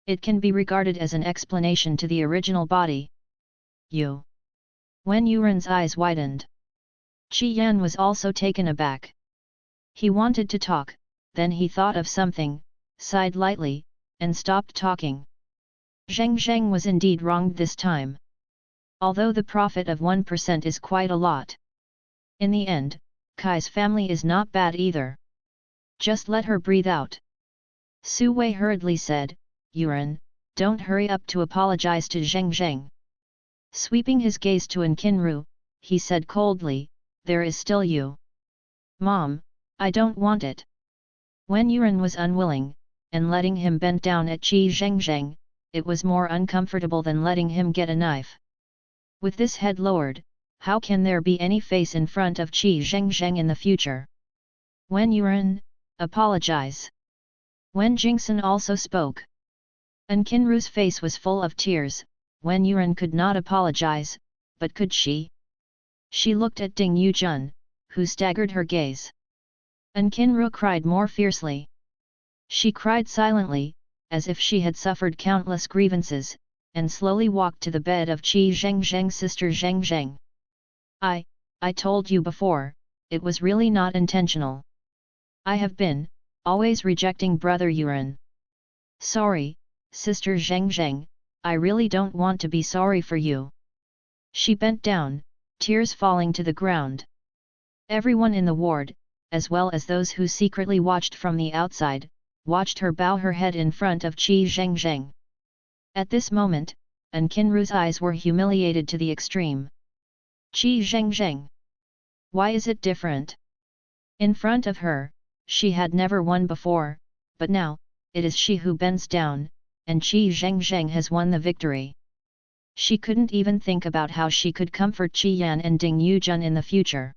It can be regarded as an explanation to the original body. You. Wen Yuran's eyes widened. Qi Yan was also taken aback. He wanted to talk, then he thought of something, sighed lightly, and stopped talking. Zheng Zheng was indeed wronged this time. Although the profit of 1% is quite a lot. In the end, Kai's family is not bad either. Just let her breathe out. Su Wei hurriedly said, Yuan, don't hurry up to apologize to Zheng Zheng. Sweeping his gaze to Nkinru, he said coldly, there is still you. Mom, I don't want it. When Yuan was unwilling, and letting him bend down at Qi Zhengzheng, it was more uncomfortable than letting him get a knife. With this head lowered, how can there be any face in front of Qi Zhengzheng in the future? When Yuan, apologize. When Jingxin also spoke. Nkinru's face was full of tears. When Yuan could not apologize, but could she? She looked at Ding Yujun, who staggered her gaze. Nkinru cried more fiercely. She cried silently, as if she had suffered countless grievances, and slowly walked to the bed of Qi Zhengzheng's sister Zhengzheng. I told you before, it was really not intentional. I have been, always rejecting brother Yuan. Sorry, sister Zhengzheng, I really don't want to be sorry for you. She bent down, tears falling to the ground. Everyone in the ward, as well as those who secretly watched from the outside, watched her bow her head in front of Qi Zhengzheng. At this moment, Nkinru's eyes were humiliated to the extreme. Qi Zhengzheng. Why is it different? In front of her, she had never won before, but now, it is she who bends down, and Qi Zhengzheng has won the victory. She couldn't even think about how she could comfort Qi Yan and Ding Yujun in the future.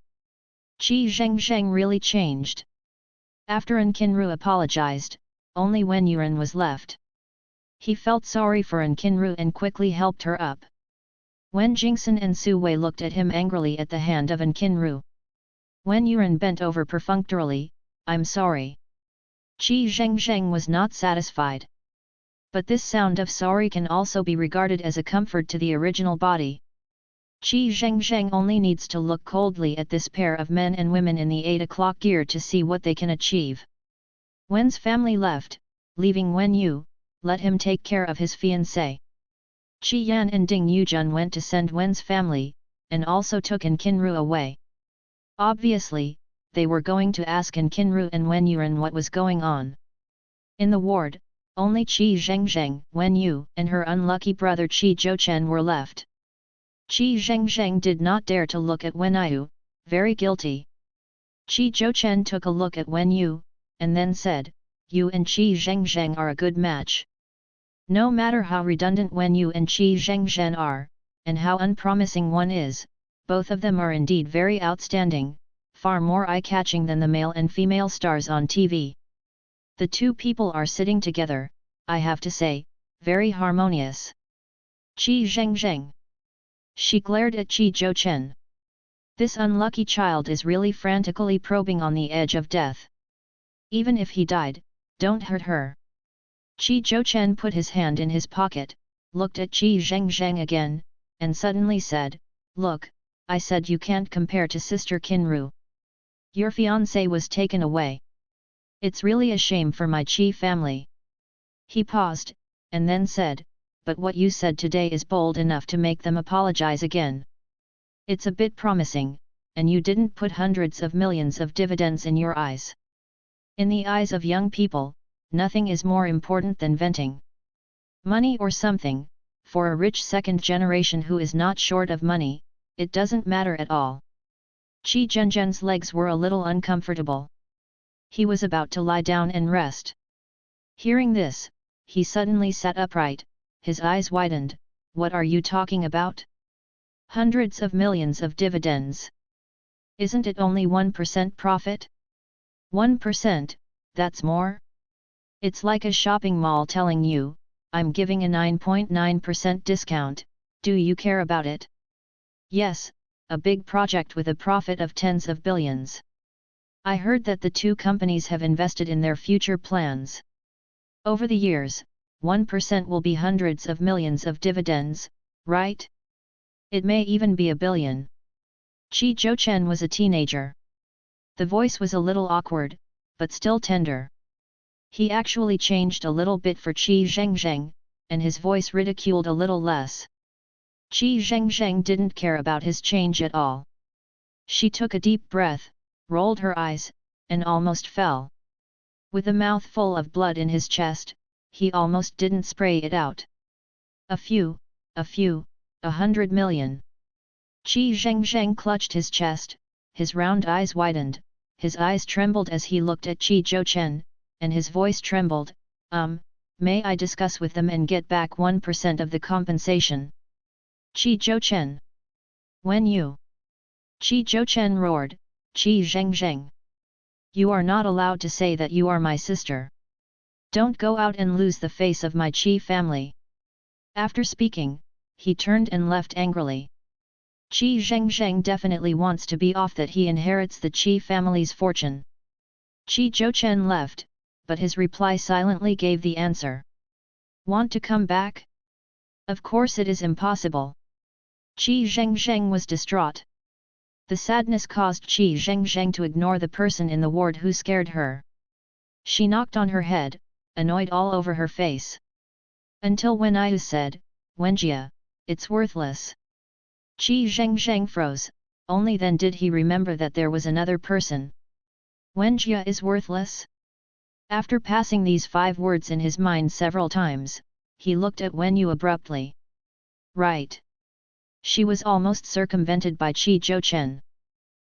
Qi Zhengzheng really changed. After Nkinru apologized, only Wen Yuan was left. He felt sorry for Nkinru and quickly helped her up. Wen Jingxin and Su Wei looked at him angrily at the hand of Nkinru. Wen Yuan bent over perfunctorily, I'm sorry. Qi Zhengzheng was not satisfied. But this sound of sorry can also be regarded as a comfort to the original body. Qi Zhengzheng only needs to look coldly at this pair of men and women in the 8 o'clock gear to see what they can achieve. Wen's family left, leaving Wen Yu, let him take care of his fiancée. Qi Yan and Ding Yujun went to send Wen's family, and also took Nkinru away. Obviously, they were going to ask Nkinru and Wen Yuan what was going on. In the ward, only Qi Zhengzheng, Wen Yu, and her unlucky brother Qi Zhouchen were left. Qi Zhengzheng did not dare to look at Wen Yu, very guilty. Qi Zhouchen took a look at Wen Yu, and then said, You and Qi Zhengzheng are a good match. No matter how redundant Wen Yu and Qi Zhengzheng are, and how unpromising one is, both of them are indeed very outstanding, far more eye-catching than the male and female stars on TV. The two people are sitting together, I have to say, very harmonious. Qi Zhengzheng. She glared at Qi Zhouchen. This unlucky child is really frantically probing on the edge of death. Even if he died, don't hurt her. Qi Zhouchen put his hand in his pocket, looked at Qi Zhengzheng again, and suddenly said, Look, I said you can't compare to Sister Kinru. Your fiancé was taken away. It's really a shame for my Qi family. He paused, and then said, But what you said today is bold enough to make them apologize again. It's a bit promising, and you didn't put hundreds of millions of dividends in your eyes. In the eyes of young people, nothing is more important than venting money or something. For a rich second generation who is not short of money, it doesn't matter at all. Qi Zhengzheng's legs were a little uncomfortable. He was about to lie down and rest. Hearing this, he suddenly sat upright, his eyes widened. What are you talking about? Hundreds of millions of dividends. Isn't it only 1% profit? 1%, that's more? It's like a shopping mall telling you, I'm giving a 9.9% discount, do you care about it? Yes, a big project with a profit of tens of billions. I heard that the two companies have invested in their future plans. Over the years, 1% will be hundreds of millions of dividends, right? It may even be a billion. Qi Zhouchen was a teenager. The voice was a little awkward, but still tender. He actually changed a little bit for Qi Zhengzheng, and his voice ridiculed a little less. Qi Zhengzheng didn't care about his change at all. She took a deep breath, rolled her eyes, and almost fell. With a mouth full of blood in his chest, he almost didn't spray it out. A few, 100 million. Qi Zhengzheng clutched his chest, his round eyes widened, his eyes trembled as he looked at Qi Zhouchen, and his voice trembled, may I discuss with them and get back 1% of the compensation? Qi Zhouchen. When you? Qi Zhouchen roared, Qi Zhengzheng. You are not allowed to say that you are my sister. Don't go out and lose the face of my Qi family. After speaking, he turned and left angrily. Qi Zhengzheng definitely wants to be off that he inherits the Qi family's fortune. Qi Zhouchen left, but his reply silently gave the answer. Want to come back? Of course it is impossible. Qi Zhengzheng was distraught. The sadness caused Qi Zhengzheng to ignore the person in the ward who scared her. She knocked on her head, annoyed all over her face. Until when I said, Wenjia, it's worthless. Qi Zhengzheng froze, only then did he remember that there was another person. Wenjia is worthless? After passing these 5 words in his mind several times, he looked at Wenyu abruptly. Right. She was almost circumvented by Qi Zhouchen.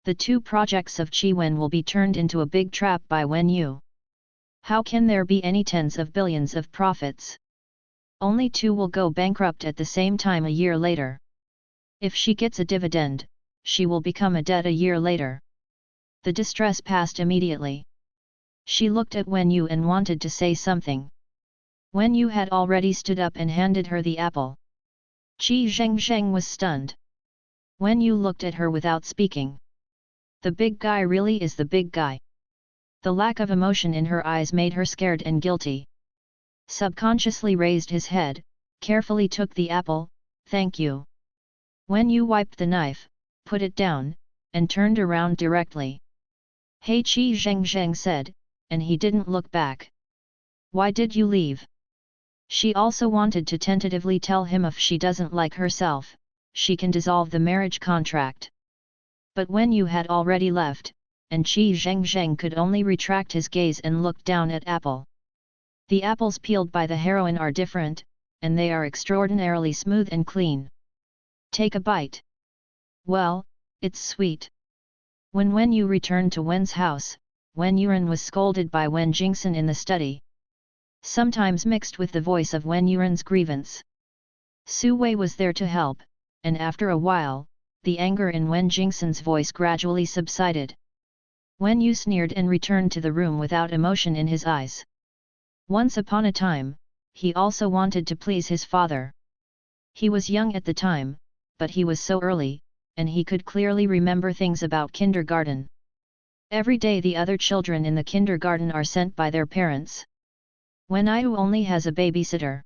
The 2 projects of Qi Wen will be turned into a big trap by Wenyu. How can there be any tens of billions of profits? Only 2 will go bankrupt at the same time a year later. If she gets a dividend, she will become a debt a year later. The distress passed immediately. She looked at Wenyu and wanted to say something. Wenyu had already stood up and handed her the apple. Qi Zhengzheng was stunned. Wenyu looked at her without speaking. The big guy really is the big guy. The lack of emotion in her eyes made her scared and guilty. Subconsciously raised his head, carefully took the apple, thank you. Wenyu wiped the knife, put it down, and turned around directly. Hey, Qi Zhengzheng said, and he didn't look back. Why did you leave? She also wanted to tentatively tell him if she doesn't like herself, she can dissolve the marriage contract. But Wenyu had already left, and Qi Zhengzheng could only retract his gaze and look down at apple. The apples peeled by the heroine are different, and they are extraordinarily smooth and clean. Take a bite. Well, it's sweet. When Wenyu returned to Wen's house, Wen Yuren was scolded by Wen Jingsen in the study. Sometimes mixed with the voice of Wen Yuren's grievance. Su Wei was there to help, and after a while, the anger in Wen Jingsen's voice gradually subsided. Wen Yu sneered and returned to the room without emotion in his eyes. Once upon a time, he also wanted to please his father. He was young at the time, but he was so early, and he could clearly remember things about kindergarten. Every day the other children in the kindergarten are sent by their parents. Wen Yu only has a babysitter.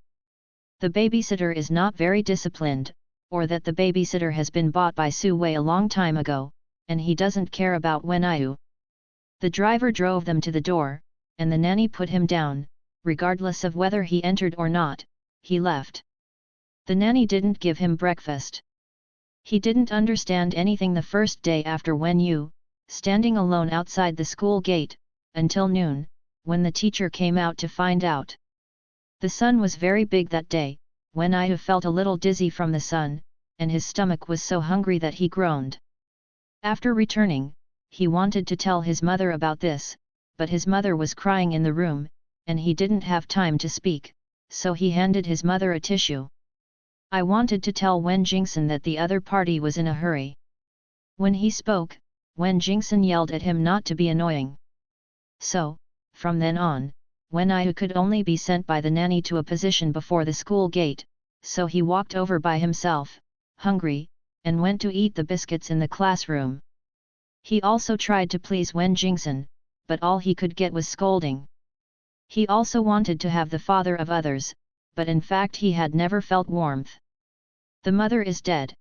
The babysitter is not very disciplined, or that the babysitter has been bought by Su Wei a long time ago, and he doesn't care about Wen Yu. The driver drove them to the door, and the nanny put him down, regardless of whether he entered or not, he left. The nanny didn't give him breakfast. He didn't understand anything the first day after Wen Yu, standing alone outside the school gate, until noon, when the teacher came out to find out. The sun was very big that day. Wen Yu felt a little dizzy from the sun, and his stomach was so hungry that he groaned. After returning, he wanted to tell his mother about this, but his mother was crying in the room, and he didn't have time to speak, so he handed his mother a tissue. I wanted to tell Wen Jingsen that the other party was in a hurry. When he spoke, Wen Jingsen yelled at him not to be annoying. So, from then on, Wen Yu could only be sent by the nanny to a position before the school gate, so he walked over by himself, hungry, and went to eat the biscuits in the classroom. He also tried to please Wen Jingsen, but all he could get was scolding. He also wanted to have the father of others, but in fact he had never felt warmth. The mother is dead.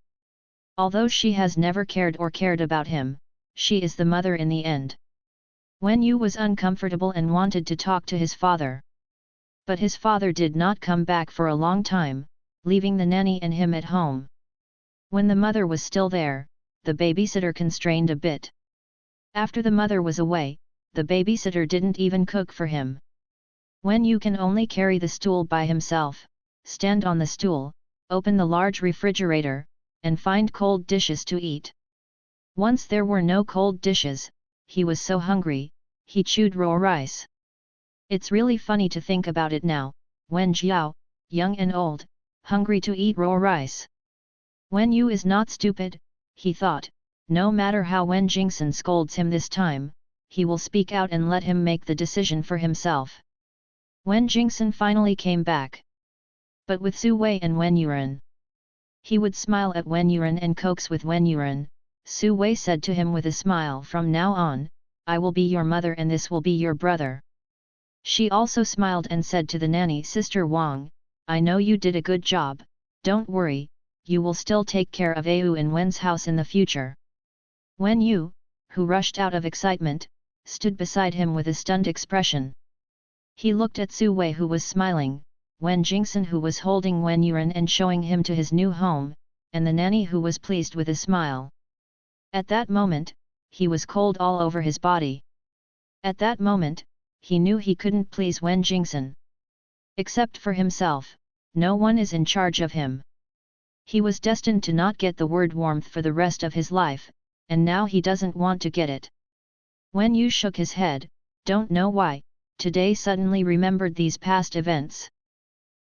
Although she has never cared about him, she is the mother in the end. Wen Yu was uncomfortable and wanted to talk to his father. But his father did not come back for a long time, leaving the nanny and him at home. When the mother was still there, the babysitter constrained a bit. After the mother was away, the babysitter didn't even cook for him. Wen Yu can only carry the stool by himself, stand on the stool, open the large refrigerator, and find cold dishes to eat. Once there were no cold dishes, he was so hungry, he chewed raw rice. It's really funny to think about it now, Wen Jiao, young and old, hungry to eat raw rice. Wen Yu is not stupid, he thought, no matter how Wen Jingxin scolds him this time, he will speak out and let him make the decision for himself. Wen Jingxin finally came back. But with Su Wei and Wen Yuran. He would smile at Wen Yuran and coax with Wen Yuran. Su Wei said to him with a smile, "From now on, I will be your mother and this will be your brother." She also smiled and said to the nanny, "Sister Wang, I know you did a good job, don't worry, you will still take care of Au in Wen's house in the future." Wen Yu, who rushed out of excitement, stood beside him with a stunned expression. He looked at Su Wei who was smiling, Wen Jingxin who was holding Wen Yuran and showing him to his new home, and the nanny who was pleased with a smile. At that moment, he was cold all over his body. At that moment, he knew he couldn't please Wen Jingxin. Except for himself, no one is in charge of him. He was destined to not get the word warmth for the rest of his life, and now he doesn't want to get it. Wen Yu shook his head, don't know why, today suddenly remembered these past events.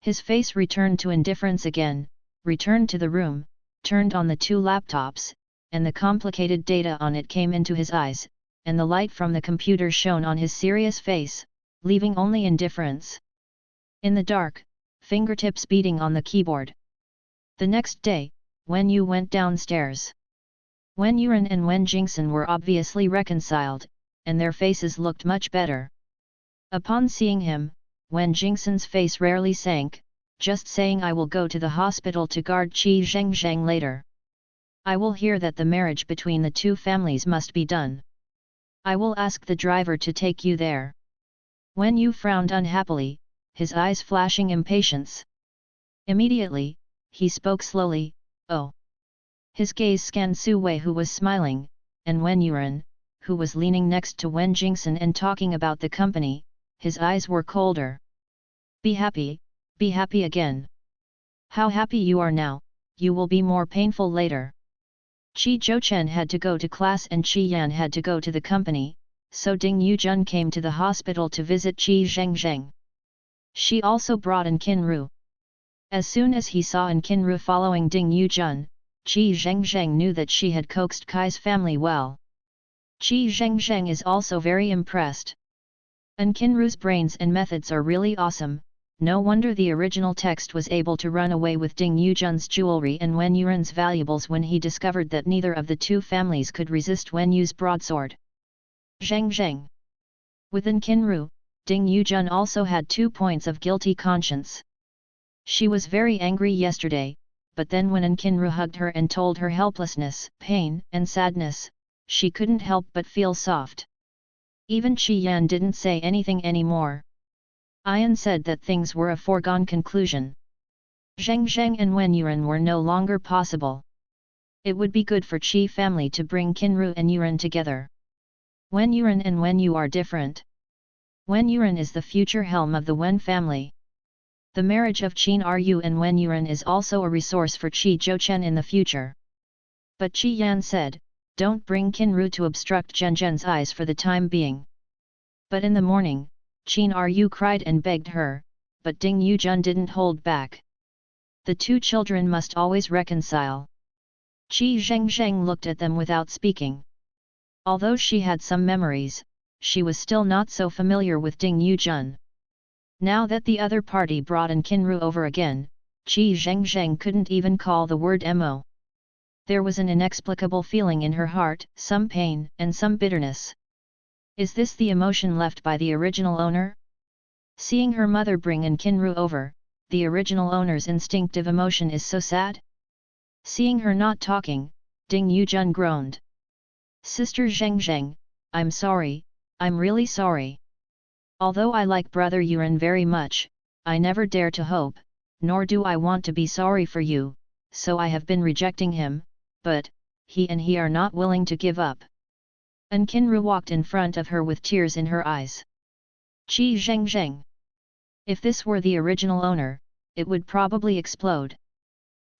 His face returned to indifference again, returned to the room, turned on the two laptops, and the complicated data on it came into his eyes, and the light from the computer shone on his serious face, leaving only indifference. In the dark, fingertips beating on the keyboard. The next day, Wen Yu went downstairs. Wen Yuran and Wen Jingxin were obviously reconciled, and their faces looked much better. Upon seeing him, Wen Jingxin's face rarely sank, just saying, "I will go to the hospital to guard Qi Zhengzheng later. I will hear that the marriage between the two families must be done. I will ask the driver to take you there." Wen Yu frowned unhappily, his eyes flashing impatience. Immediately, he spoke slowly, "Oh." His gaze scanned Su Wei who was smiling, and Wen Yuran, who was leaning next to Wen Jingxin and talking about the company, his eyes were colder. Be happy again. How happy you are now, you will be more painful later." Qi Zhouchen had to go to class and Qi Yan had to go to the company, so Ding Yujun came to the hospital to visit Qi Zhengzheng. She also brought in Qinru. As soon as he saw in Qinru following Ding Yujun, Qi Zhengzheng knew that she had coaxed Kai's family well. Qi Zhengzheng is also very impressed. An Qinru's brains and methods are really awesome, no wonder the original text was able to run away with Ding Yujun's jewelry and Wen Yuran's valuables when he discovered that neither of the two families could resist Wen Yu's broadsword. Zhengzheng. Within Qinru, Ding Yujun also had 2 points of guilty conscience. She was very angry yesterday, but then when An Qinru hugged her and told her helplessness, pain, and sadness, she couldn't help but feel soft. Even Qi Yan didn't say anything anymore. Ian said that things were a foregone conclusion. Zhengzheng and Wen Yuran were no longer possible. It would be good for Qi family to bring Qinru and Yuran together. Wen Yuran and Wen Yu are different. Wen Yuran is the future helm of the Wen family. The marriage of Qin Ru and Wen Yuran is also a resource for Qi Zhouchen in the future. But Qi Yan said, "Don't bring Qinru to obstruct Zhenzhen's eyes for the time being." But in the morning, Qin Ru cried and begged her, but Ding Yujun didn't hold back. The two children must always reconcile. Qi Zhengzheng looked at them without speaking. Although she had some memories, she was still not so familiar with Ding Yujun. Now that the other party brought in Qinru over again, Qi Zhengzheng couldn't even call the word mo. There was an inexplicable feeling in her heart, some pain and some bitterness. Is this the emotion left by the original owner? Seeing her mother bring in Qinru over, the original owner's instinctive emotion is so sad? Seeing her not talking, Ding Yujun groaned. "Sister Zhengzheng, I'm sorry, I'm really sorry. Although I like brother Yuran very much, I never dare to hope, nor do I want to be sorry for you, so I have been rejecting him, but, he are not willing to give up. And Kinru walked in front of her with tears in her eyes. Qi Zheng. If this were the original owner, it would probably explode.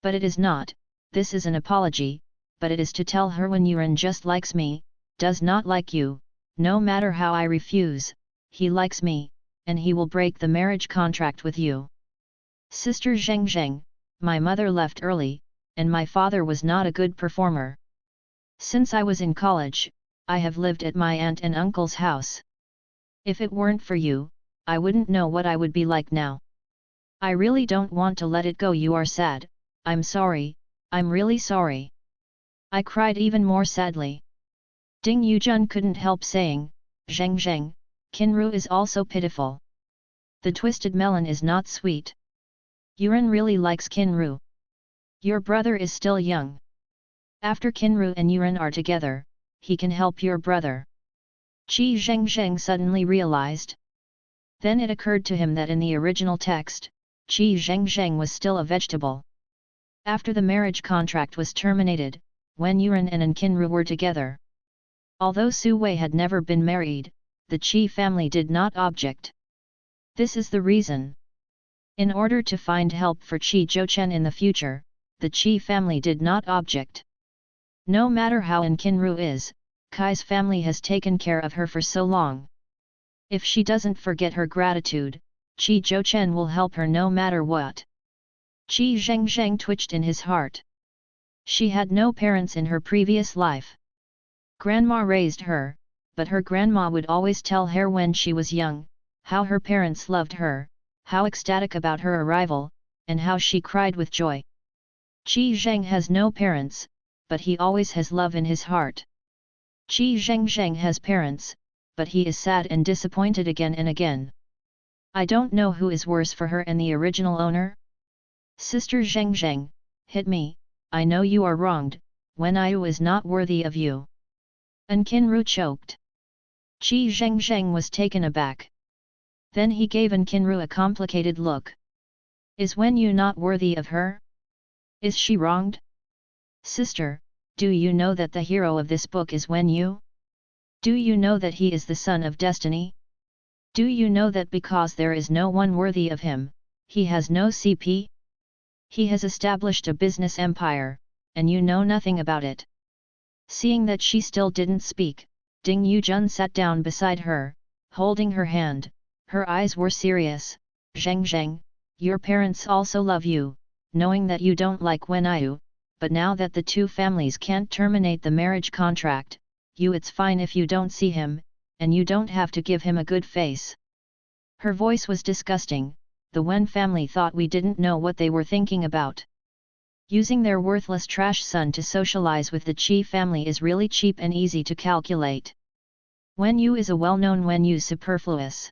But it is not, this is an apology, but it is to tell her when Yuran just likes me, does not like you, no matter how I refuse, he likes me, and he will break the marriage contract with you. Sister Zheng, my mother left early, and my father was not a good performer. Since I was in college, I have lived at my aunt and uncle's house. If it weren't for you, I wouldn't know what I would be like now. I really don't want to let it go. You are sad, I'm sorry, I'm really sorry. I cried even more sadly. Ding Yujun couldn't help saying, Zheng, Kinru is also pitiful. The twisted melon is not sweet. Yuran really likes Kinru. Your brother is still young. After Kinru and Yuran are together, he can help your brother. Qi Zheng suddenly realized. Then it occurred to him that in the original text, Qi Zheng was still a vegetable. After the marriage contract was terminated, when Yuran and Kinru were together. Although Su Wei had never been married, the Qi family did not object. This is the reason. In order to find help for Qi Zhouchen in the future, the Qi family did not object. No matter how Kinru is, Kai's family has taken care of her for so long. If she doesn't forget her gratitude, Qi Zhouchen will help her no matter what. Qi Zheng twitched in his heart. She had no parents in her previous life. Grandma raised her, but her grandma would always tell her when she was young, how her parents loved her, how ecstatic about her arrival, and how she cried with joy. Qi Zheng has no parents, but he always has love in his heart. Qi Zheng has parents, but he is sad and disappointed again and again. I don't know who is worse for her and the original owner. Sister Zheng, hit me, I know you are wronged, when Ayu is not worthy of you. Kinru choked. Qi Zheng was taken aback. Then he gave Kinru a complicated look. Is Wen Yu not worthy of her? Is she wronged? Sister, do you know that the hero of this book is Wen Yu? Do you know that he is the son of destiny? Do you know that because there is no one worthy of him, he has no CP? He has established a business empire, and you know nothing about it. Seeing that she still didn't speak, Ding Yujun sat down beside her, holding her hand. Her eyes were serious. Zheng, your parents also love you, knowing that you don't like Wen Yu, but now that the two families can't terminate the marriage contract, it's fine if you don't see him, and you don't have to give him a good face. Her voice was disgusting. The Wen family thought we didn't know what they were thinking about. Using their worthless trash son to socialize with the Qi family is really cheap and easy to calculate. Wen Yu is a well-known Wen Yu superfluous.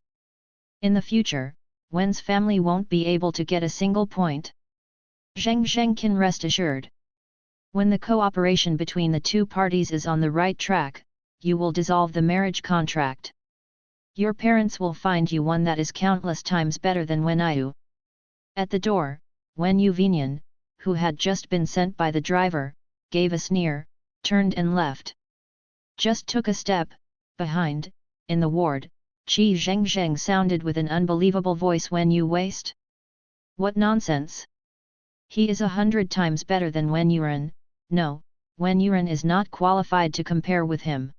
In the future, Wen's family won't be able to get a single point. Zheng can rest assured. When the cooperation between the two parties is on the right track, you will dissolve the marriage contract. Your parents will find you one that is countless times better than Wen Yu. At the door, Wen Yu Vinian, who had just been sent by the driver, gave a sneer, turned and left. Just took a step, behind, in the ward, Qi Zheng sounded with an unbelievable voice. Wen Yu waste? What nonsense! He is 100 times better than Wen Yuran. No, Wen Yuran is not qualified to compare with him.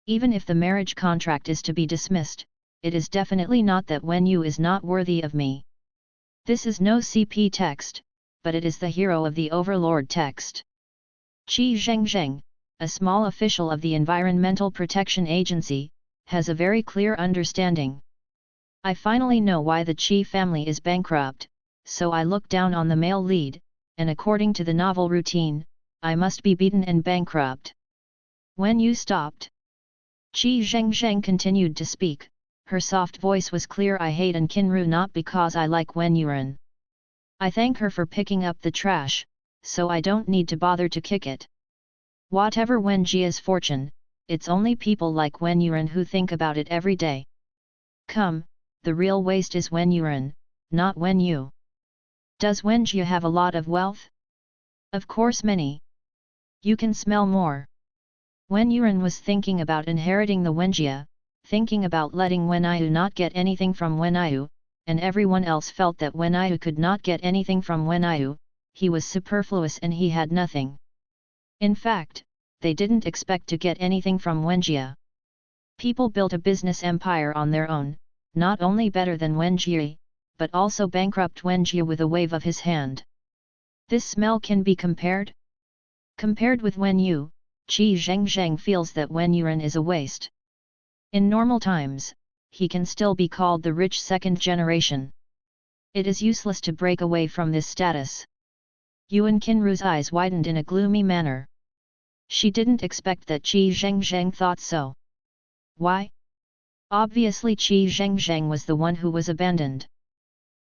Even if the marriage contract is to be dismissed, it is definitely not that Wen Yu is not worthy of me. This is no CP text, but it is the hero of the Overlord text. Qi Zheng, a small official of the Environmental Protection Agency, has a very clear understanding. I finally know why the Qi family is bankrupt, so I look down on the male lead, and according to the novel routine, I must be beaten and bankrupt. Wen Yu stopped. Qi Zheng continued to speak, her soft voice was clear. I hate Kinru not because I like Wen Yuran. I thank her for picking up the trash, so I don't need to bother to kick it. Whatever Wen Jia's fortune, it's only people like Wen Yuan who think about it every day. Come, the real waste is Wen Yuan, not Wen Yu. Does Wen Jie have a lot of wealth? Of course many. You can smell more. Wen Yuan was thinking about inheriting the Wenjie, thinking about letting Wen Yu not get anything from Wen Yu, and everyone else felt that Wen Yu could not get anything from Wen Yu, he was superfluous and he had nothing. In fact, they didn't expect to get anything from Wenjie. People built a business empire on their own, not only better than Wenjie, but also bankrupt Wenjie with a wave of his hand. This smell can be compared? Compared with Wen Yu, Qi Zhengzheng feels that Wen Yuan is a waste. In normal times, he can still be called the rich second generation. It is useless to break away from this status. Yuan Qinru's eyes widened in a gloomy manner. She didn't expect that Qi Zhengzheng thought so. Why? Obviously Qi Zhengzheng was the one who was abandoned.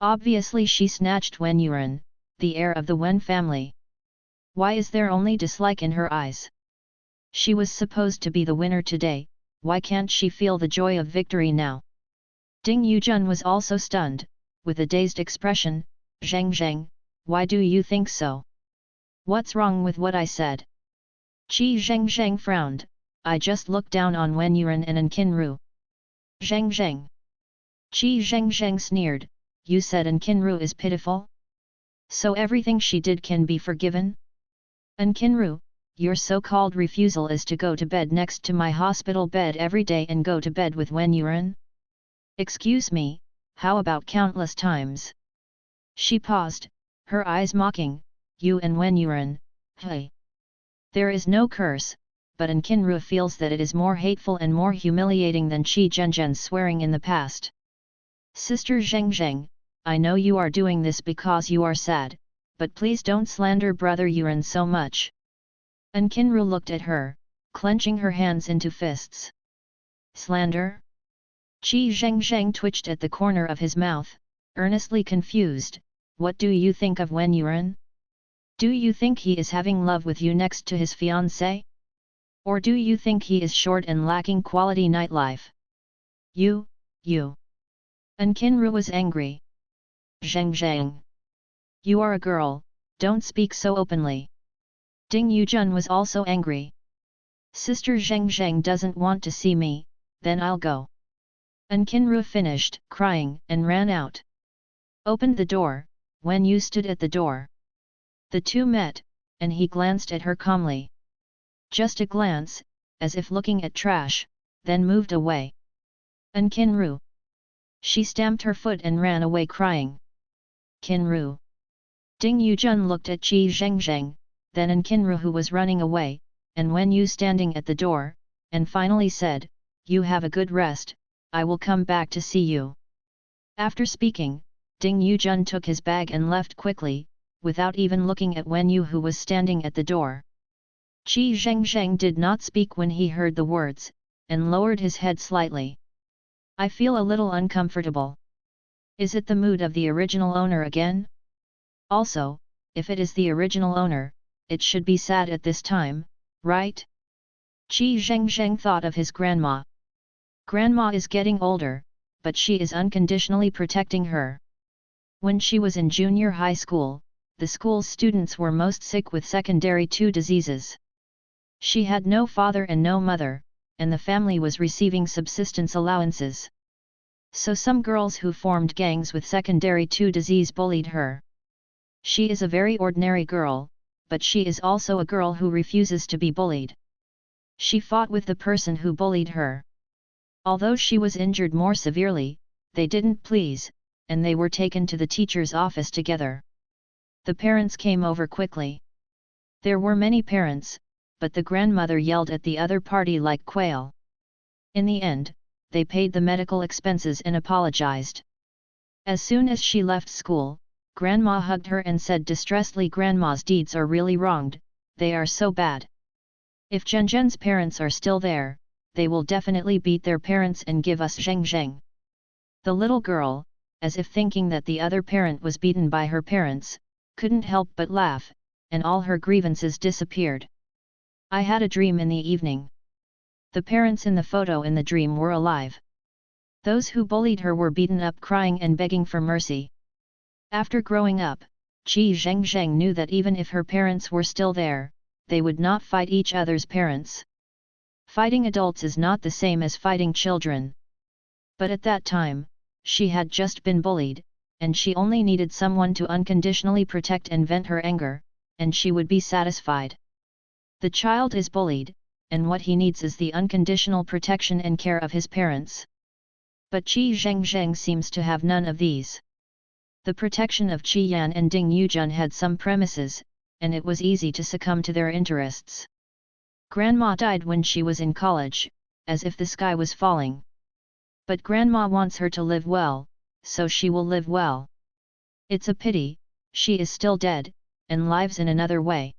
Obviously she snatched Wen Yuan, the heir of the Wen family. Why is there only dislike in her eyes? She was supposed to be the winner today, why can't she feel the joy of victory now? Ding Yujun was also stunned, with a dazed expression. Zhengzheng, why do you think so? What's wrong with what I said? Qi Zhengzheng frowned, I just looked down on Wen Yuan and Qinru. Zhengzheng. Qi Zhengzheng sneered, you said Qinru is pitiful? So everything she did can be forgiven? Qinru, your so-called refusal is to go to bed next to my hospital bed every day and go to bed with Wen Yuan? Excuse me, how about countless times? She paused, her eyes mocking, you and Wen Yuan, hey. There is no curse, but Qinru feels that it is more hateful and more humiliating than Qi Zhengzhen's swearing in the past. Sister Zhengzheng, I know you are doing this because you are sad, but please don't slander brother Yuan so much. Qinru looked at her, clenching her hands into fists. Slander? Qi Zhengzheng twitched at the corner of his mouth, earnestly confused, what do you think of Wen Yuan? Do you think he is having love with you next to his fiancée? Or do you think he is short and lacking quality nightlife? You. Qinru was angry. Zhengzheng. You are a girl, don't speak so openly. Ding Yujun was also angry. Sister Zhengzheng doesn't want to see me, then I'll go. Qinru finished, crying, and ran out. Opened the door, Wen Yu stood at the door. The two met, and he glanced at her calmly. Just a glance, as if looking at trash, then moved away. Qinru. She stamped her foot and ran away crying. Qinru. Ding Yujun looked at Qi Zhengzheng, then Qinru who was running away, and Wen Yu standing at the door, and finally said, you have a good rest, I will come back to see you. After speaking, Ding Yujun took his bag and left quickly, without even looking at Wen Yu who was standing at the door. Qi Zhengzheng did not speak when he heard the words, and lowered his head slightly. I feel a little uncomfortable. Is it the mood of the original owner again? Also, if it is the original owner, it should be sad at this time, right? Qi Zhengzheng thought of his grandma. Grandma is getting older, but she is unconditionally protecting her. When she was in junior high school, the school's students were most sick with secondary 2 diseases. She had no father and no mother, and the family was receiving subsistence allowances. So some girls who formed gangs with secondary 2 disease bullied her. She is a very ordinary girl, but she is also a girl who refuses to be bullied. She fought with the person who bullied her. Although she was injured more severely, they didn't please, and they were taken to the teacher's office together. The parents came over quickly. There were many parents, but the grandmother yelled at the other party like quail. In the end, they paid the medical expenses and apologized. As soon as she left school, Grandma hugged her and said distressedly, Grandma's deeds are really wronged, they are so bad. If Zhengzhen's parents are still there, they will definitely beat their parents and give us Zhengzheng. The little girl, as if thinking that the other parent was beaten by her parents, couldn't help but laugh, and all her grievances disappeared. I had a dream in the evening. The parents in the photo in the dream were alive. Those who bullied her were beaten up crying and begging for mercy. After growing up, Qi Zhengzheng knew that even if her parents were still there, they would not fight each other's parents. Fighting adults is not the same as fighting children. But at that time, she had just been bullied, and she only needed someone to unconditionally protect and vent her anger, and she would be satisfied. The child is bullied, and what he needs is the unconditional protection and care of his parents. But Qi Zhengzheng seems to have none of these. The protection of Qi Yan and Ding Yujun had some premises, and it was easy to succumb to their interests. Grandma died when she was in college, as if the sky was falling. But Grandma wants her to live well, so she will live well. It's a pity, she is still dead, and lives in another way.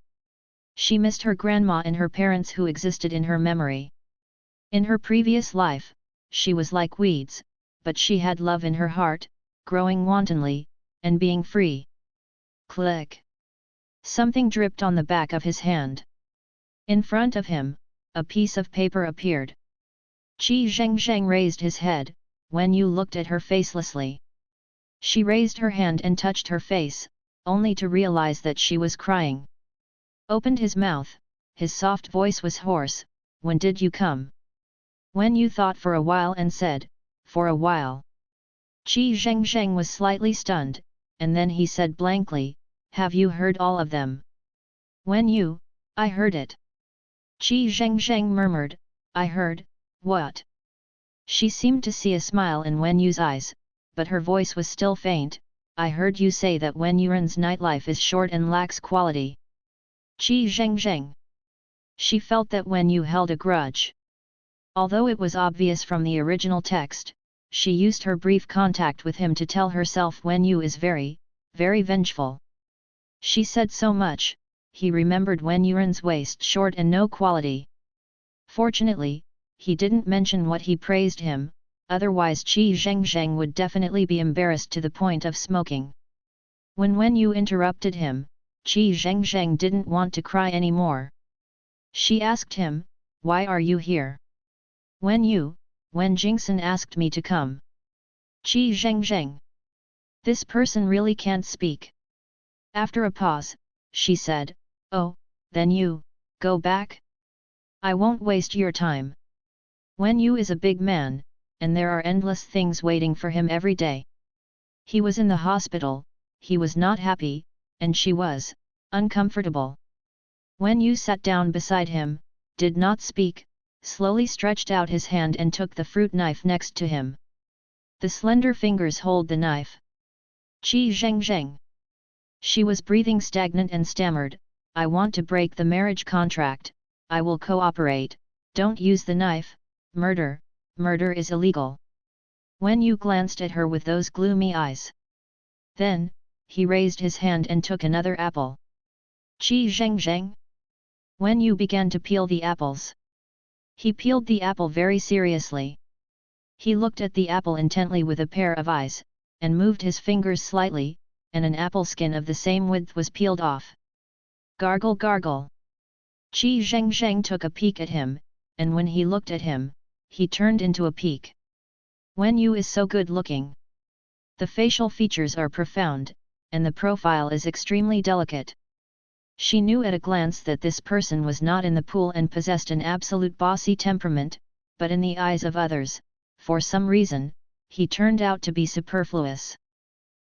She missed her grandma and her parents who existed in her memory. In her previous life, she was like weeds, but she had love in her heart, growing wantonly, and being free. Click! Something dripped on the back of his hand. In front of him, a piece of paper appeared. Qi Zhengzheng raised his head. Wen Yu looked at her facelessly. She raised her hand and touched her face, only to realize that she was crying. Opened his mouth, his soft voice was hoarse. When did you come? Wen Yu thought for a while and said, for a while. Qi Zhengzheng was slightly stunned, and then he said blankly, have you heard all of them? Wen Yu, I heard it. Qi Zhengzheng murmured, I heard, what? She seemed to see a smile in Wen Yu's eyes, but her voice was still faint. I heard you say that Wen Yuren's nightlife is short and lacks quality. Qi Zhengzheng. She felt that Wen Yu held a grudge. Although it was obvious from the original text, she used her brief contact with him to tell herself Wen Yu is very, very vengeful. She said so much, he remembered Wen Yuren's waist short and no quality. Fortunately, he didn't mention what he praised him, otherwise Qi Zhengzheng would definitely be embarrassed to the point of smoking. When Wen Yu interrupted him, Qi Zhengzheng didn't want to cry anymore. She asked him, why are you here? Wen Yu, Wen Jingxin asked me to come. Qi Zhengzheng. This person really can't speak. After a pause, she said, oh, then you, go back? I won't waste your time. Wen Yu is a big man, and there are endless things waiting for him every day. He was in the hospital, he was not happy, and she was uncomfortable. Wen Yu sat down beside him, did not speak, slowly stretched out his hand and took the fruit knife next to him. The slender fingers hold the knife. Qi Zhengzheng. She was breathing stagnant and stammered, I want to break the marriage contract, I will cooperate, don't use the knife, murder is illegal. Wen Yu glanced at her with those gloomy eyes. Then, he raised his hand and took another apple. Qi Zhengzheng. Wen Yu began to peel the apples. He peeled the apple very seriously. He looked at the apple intently with a pair of eyes, and moved his fingers slightly, and an apple skin of the same width was peeled off. Gargle gargle. Qi Zhengzheng took a peek at him, and when he looked at him, he turned into a peak. Wen Yu is so good looking. The facial features are profound, and the profile is extremely delicate. She knew at a glance that this person was not in the pool and possessed an absolute bossy temperament, but in the eyes of others, for some reason, he turned out to be superfluous.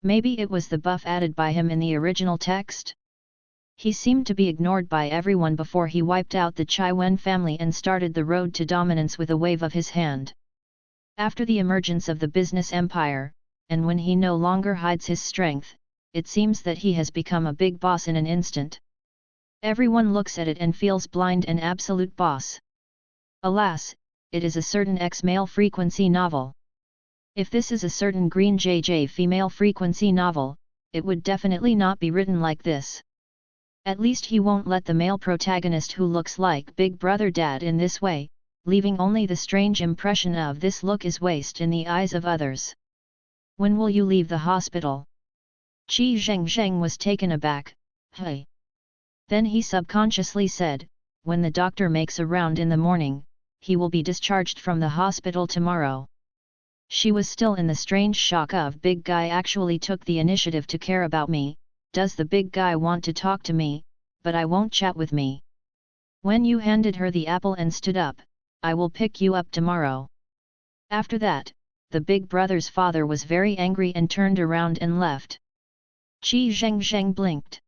Maybe it was the buff added by him in the original text? He seemed to be ignored by everyone before he wiped out the Chai Wen family and started the road to dominance with a wave of his hand. After the emergence of the business empire, and when he no longer hides his strength, it seems that he has become a big boss in an instant. Everyone looks at it and feels blind and absolute boss. Alas, it is a certain X-male frequency novel. If this is a certain green JJ female frequency novel, it would definitely not be written like this. At least he won't let the male protagonist who looks like Big Brother Dad in this way, leaving only the strange impression of this look is waste in the eyes of others. When will you leave the hospital? Qi Zhengzheng was taken aback. Hey. Then he subconsciously said, when the doctor makes a round in the morning, he will be discharged from the hospital tomorrow. She was still in the strange shock of big guy actually took the initiative to care about me. Does the big guy want to talk to me, but I won't chat with me. When you handed her the apple and stood up, I will pick you up tomorrow. After that, the big brother's father was very angry and turned around and left. Qi Zhengzheng blinked.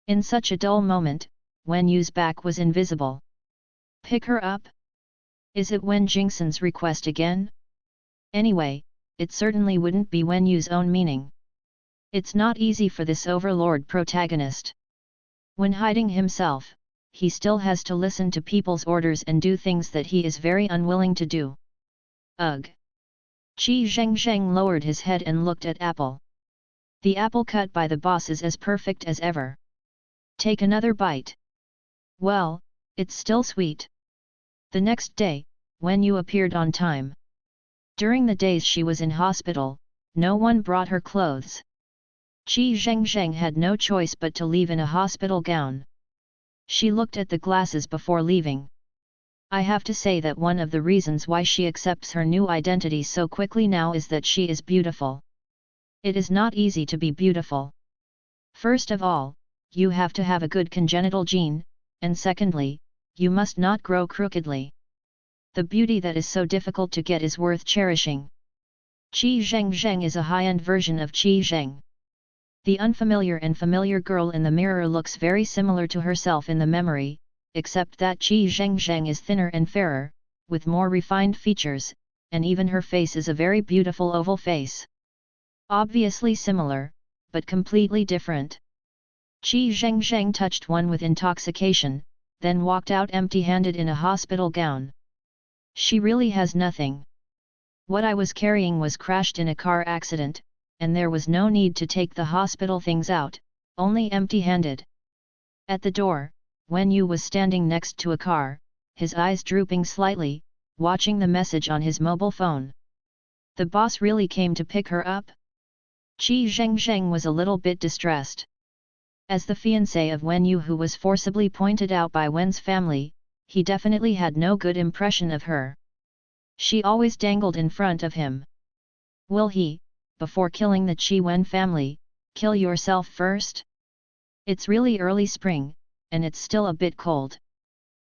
In such a dull moment, Wen Yu's back was invisible. Pick her up? Is it Wen Jingxin's request again? Anyway, it certainly wouldn't be Wen Yu's own meaning. It's not easy for this overlord protagonist. When hiding himself, he still has to listen to people's orders and do things that he is very unwilling to do. Ugh! Qi Zhengzheng lowered his head and looked at apple. The apple cut by the boss is as perfect as ever. Take another bite. Well, it's still sweet. The next day, Wen Yu appeared on time. During the days she was in hospital, no one brought her clothes. Qi Zhengzheng had no choice but to leave in a hospital gown. She looked at the glasses before leaving. I have to say that one of the reasons why she accepts her new identity so quickly now is that she is beautiful. It is not easy to be beautiful. First of all, you have to have a good congenital gene, and secondly, you must not grow crookedly. The beauty that is so difficult to get is worth cherishing. Qi Zhengzheng is a high-end version of Qi Zheng. The unfamiliar and familiar girl in the mirror looks very similar to herself in the memory, except that Qi Zhengzheng is thinner and fairer, with more refined features, and even her face is a very beautiful oval face. Obviously similar, but completely different. Qi Zhengzheng touched one with intoxication, then walked out empty-handed in a hospital gown. She really has nothing. What I was carrying was crashed in a car accident, and there was no need to take the hospital things out, only empty-handed. At the door, Wen Yu was standing next to a car, his eyes drooping slightly, watching the message on his mobile phone. The boss really came to pick her up? Qi Zhengzheng was a little bit distressed. As the fiancé of Wen Yu who was forcibly pointed out by Wen's family, he definitely had no good impression of her. She always dangled in front of him. Will he, before killing the Qi Wen family, kill yourself first? It's really early spring, and it's still a bit cold.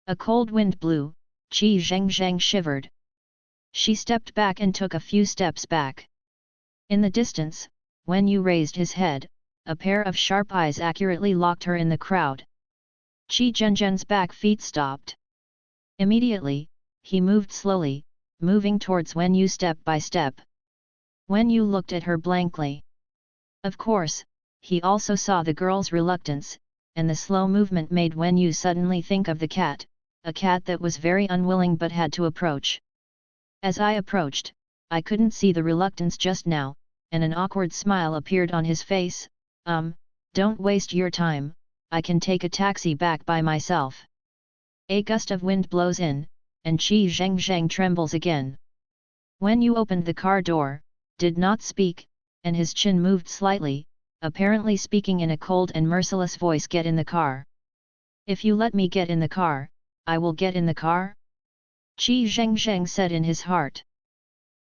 A cold wind blew, Qi Zhengzheng shivered. She stepped back and took a few steps back. In the distance, Wen Yu raised his head, a pair of sharp eyes accurately locked her in the crowd. Qi Zhengzheng's back feet stopped. Immediately, he moved slowly, moving towards Wen Yu step by step. Wen Yu looked at her blankly. Of course, he also saw the girl's reluctance, and the slow movement made Wen Yu suddenly think of the cat, a cat that was very unwilling but had to approach. As I approached, I couldn't see the reluctance just now, and an awkward smile appeared on his face. Don't waste your time, I can take a taxi back by myself. A gust of wind blows in, and Qi Zhengzheng trembles again. Wen Yu opened the car door, did not speak, and his chin moved slightly, apparently speaking in a cold and merciless voice. Get in the car. If you let me get in the car, I will get in the car? Qi Zhengzheng said in his heart.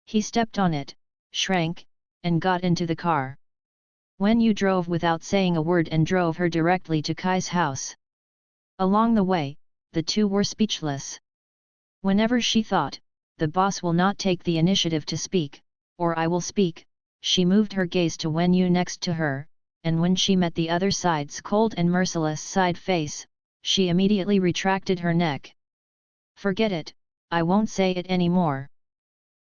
He stepped on it, shrank, and got into the car. Wen Yu drove without saying a word and drove her directly to Kai's house. Along the way, the two were speechless. Whenever she thought, the boss will not take the initiative to speak, or I will speak, she moved her gaze to Wen Yu next to her, and when she met the other side's cold and merciless side face, she immediately retracted her neck. Forget it, I won't say it anymore.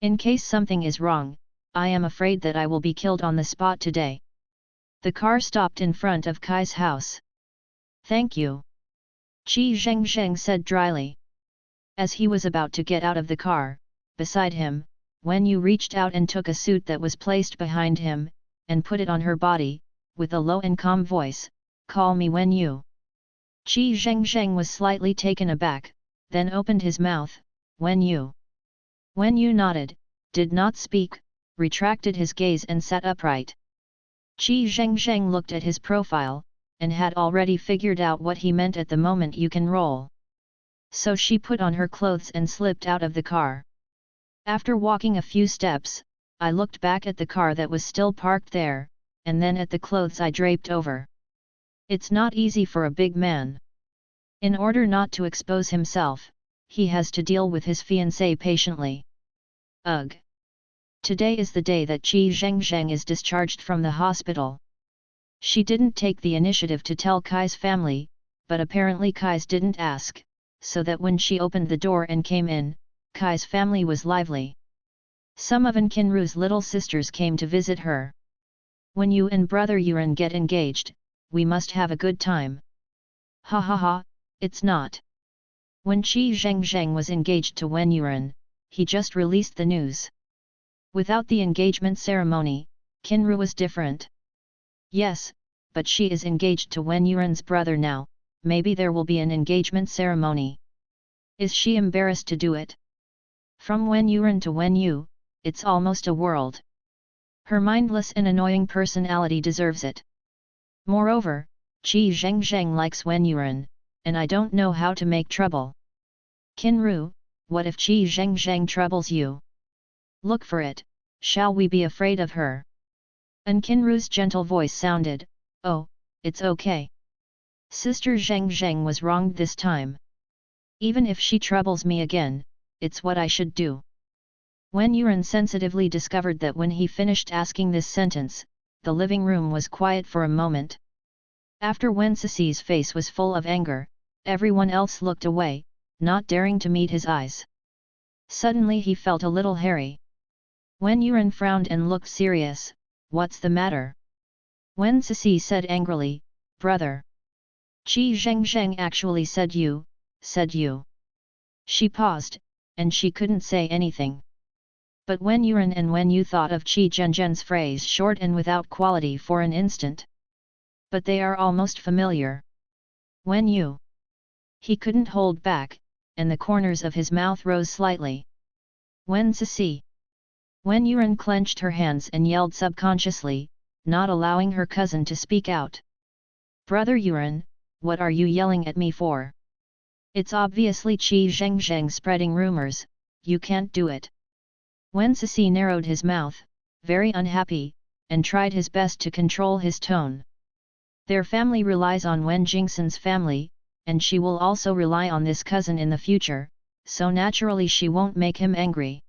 In case something is wrong, I am afraid that I will be killed on the spot today. The car stopped in front of Kai's house. Thank you. Qi Zhengzheng said dryly. As he was about to get out of the car, beside him, Wen Yu reached out and took a suit that was placed behind him, and put it on her body, with a low and calm voice, Call me Wen Yu. Qi Zhengzheng was slightly taken aback, then opened his mouth, Wen Yu. Wen Yu nodded, did not speak, retracted his gaze and sat upright. Qi Zhengzheng looked at his profile, and had already figured out what he meant at the moment. You can roll. So she put on her clothes and slipped out of the car. After walking a few steps, I looked back at the car that was still parked there, and then at the clothes I draped over. It's not easy for a big man. In order not to expose himself, he has to deal with his fiancée patiently. Ugh! Today is the day that Qi Zhengzheng is discharged from the hospital. She didn't take the initiative to tell Kai's family, but apparently Kai's didn't ask, so that when she opened the door and came in, Kai's family was lively. Some of Kinru's little sisters came to visit her. When you and brother Yuran get engaged, we must have a good time. Ha ha ha, it's not. When Qi Zhengzheng was engaged to Wen Yuran, he just released the news. Without the engagement ceremony, Kinru was different. Yes, but she is engaged to Wen Yuran's brother now, maybe there will be an engagement ceremony. Is she embarrassed to do it? From Wen Yuran to Wen Yu, it's almost a world. Her mindless and annoying personality deserves it. Moreover, Qi Zhengzheng likes Wen Yuran, and I don't know how to make trouble. Kinru, what if Qi Zhengzheng troubles you? Look for it, shall we be afraid of her? And Kinru's gentle voice sounded, oh, it's okay. Sister Zhengzheng was wronged this time. Even if she troubles me again, it's what I should do. Wen Yuran sensitively discovered that when he finished asking this sentence, the living room was quiet for a moment. After Wen Ceci's face was full of anger, everyone else looked away, not daring to meet his eyes. Suddenly he felt a little hairy. Wen Yuran frowned and looked serious. What's the matter? Wen Ceci said angrily, brother. Qi Zhengzheng actually said you. She paused, and she couldn't say anything. But Wen Yuran and Wen Yu thought of Qi Zhengzheng's phrase short and without quality for an instant. But they are almost familiar. Wen Yu. He couldn't hold back, and the corners of his mouth rose slightly. Wen Ceci. Wen Yuran clenched her hands and yelled subconsciously, not allowing her cousin to speak out. Brother Yuran, what are you yelling at me for? It's obviously Qi Zhengzheng spreading rumors, you can't do it. Wen Ceci narrowed his mouth, very unhappy, and tried his best to control his tone. Their family relies on Wen Jingxin's family, and she will also rely on this cousin in the future, so naturally she won't make him angry.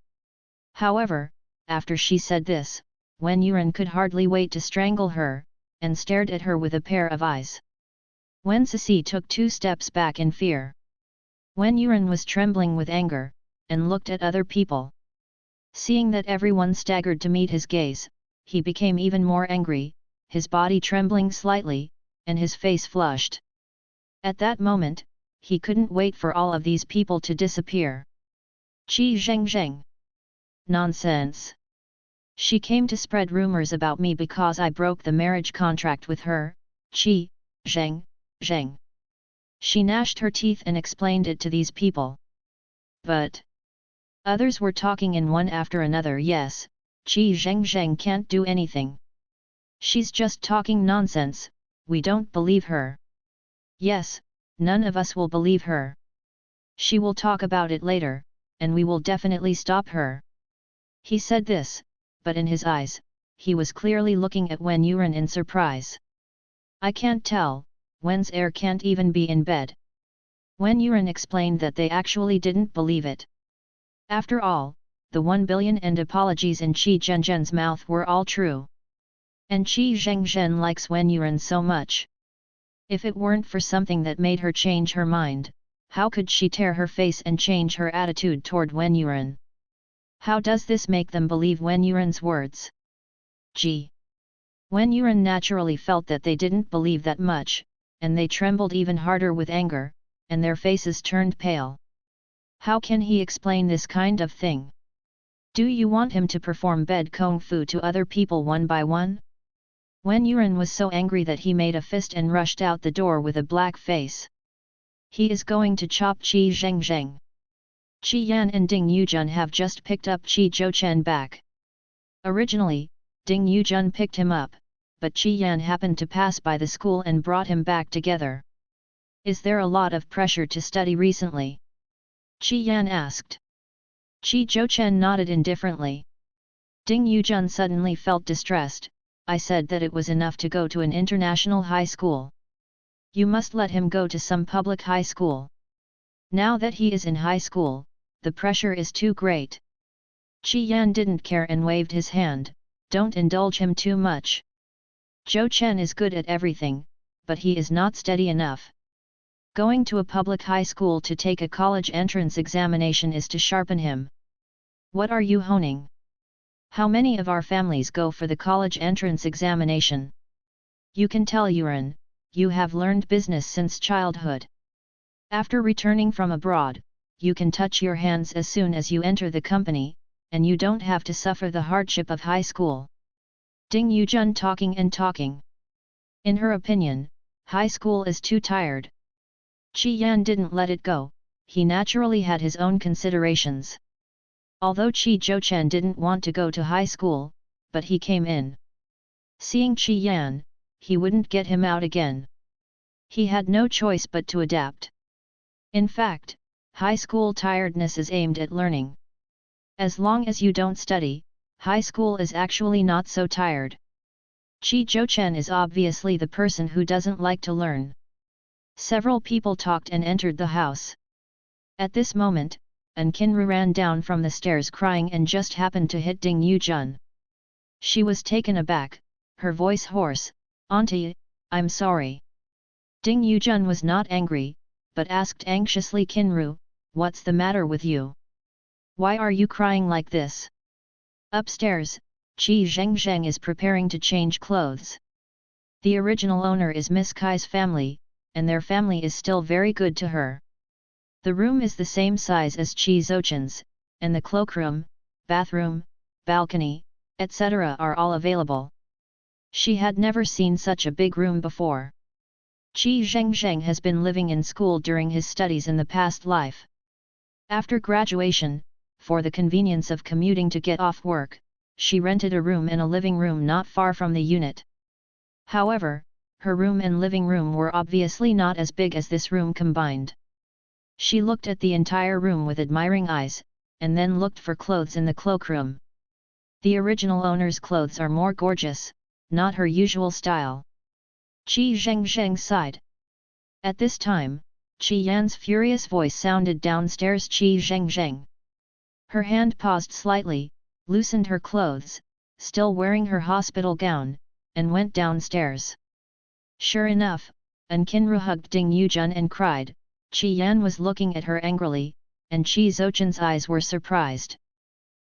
However, after she said this, Wen Yuran could hardly wait to strangle her, and stared at her with a pair of eyes. Wen Ceci took 2 steps back in fear. Wen Yuran was trembling with anger, and looked at other people. Seeing that everyone staggered to meet his gaze, he became even more angry, his body trembling slightly, and his face flushed. At that moment, he couldn't wait for all of these people to disappear. Qi Zhengzheng. Nonsense. She came to spread rumors about me because I broke the marriage contract with her, Qi Zheng. She gnashed her teeth and explained it to these people. But others were talking in one after another. Yes, Qi Zhengzheng can't do anything. She's just talking nonsense, we don't believe her. Yes, none of us will believe her. She will talk about it later, and we will definitely stop her. He said this, but in his eyes, he was clearly looking at Wen Yuran in surprise. I can't tell, Wen's heir can't even be in bed. Wen Yuran explained that they actually didn't believe it. After all, the 1 billion and apologies in Qi Zhengzheng's mouth were all true. And Qi Zhengzheng likes Wen Yuran so much. If it weren't for something that made her change her mind, how could she tear her face and change her attitude toward Wen Yuran? How does this make them believe Wen Yuran's words? Gee! Wen Yuran naturally felt that they didn't believe that much, and they trembled even harder with anger, and their faces turned pale. How can he explain this kind of thing? Do you want him to perform bed kung fu to other people one by one? Wen Yuran was so angry that he made a fist and rushed out the door with a black face. He is going to chop Qi Zhengzheng. Qi Yan and Ding Yujun have just picked up Qi Zhouchen back. Originally, Ding Yujun picked him up, but Qi Yan happened to pass by the school and brought him back together. Is there a lot of pressure to study recently? Qi Yan asked. Qi Zhouchen nodded indifferently. Ding Yujun suddenly felt distressed. I said that it was enough to go to an international high school. You must let him go to some public high school. Now that he is in high school, the pressure is too great. Qi Yan didn't care and waved his hand. Don't indulge him too much. Zhou Chen is good at everything, but he is not steady enough. Going to a public high school to take a college entrance examination is to sharpen him. What are you honing? How many of our families go for the college entrance examination? You can tell Yuran, you have learned business since childhood. After returning from abroad, you can touch your hands as soon as you enter the company, and you don't have to suffer the hardship of high school. Ding Yujun talking and talking. In her opinion, high school is too tired. Qi Yan didn't let it go, he naturally had his own considerations. Although Qi Zhouchen didn't want to go to high school, but he came in. Seeing Qi Yan, he wouldn't get him out again. He had no choice but to adapt. In fact, high school tiredness is aimed at learning. As long as you don't study, high school is actually not so tired. Qi Zhouchen is obviously the person who doesn't like to learn. Several people talked and entered the house. At this moment, An Kinru ran down from the stairs crying and just happened to hit Ding Yujun. She was taken aback, her voice hoarse, "Auntie, I'm sorry." Ding Yujun was not angry, but asked anxiously, "Kinru, what's the matter with you? Why are you crying like this?" Upstairs, Qi Zhengzheng is preparing to change clothes. The original owner is Miss Kai's family, and their family is still very good to her. The room is the same size as Qi Zouchen's, and the cloakroom, bathroom, balcony, etc. are all available. She had never seen such a big room before. Qi Zhengzheng has been living in school during his studies in the past life. After graduation, for the convenience of commuting to get off work, she rented a room and a living room not far from the unit. However, her room and living room were obviously not as big as this room combined. She looked at the entire room with admiring eyes, and then looked for clothes in the cloakroom. The original owner's clothes are more gorgeous, not her usual style. Qi Zhengzheng sighed. At this time, Qi Yan's furious voice sounded downstairs. "Qi Zhengzheng." Her hand paused slightly, loosened her clothes, still wearing her hospital gown, and went downstairs. Sure enough, An Kinru hugged Ding Yujun and cried. Qi Yan was looking at her angrily, and Qi Zouchen's eyes were surprised.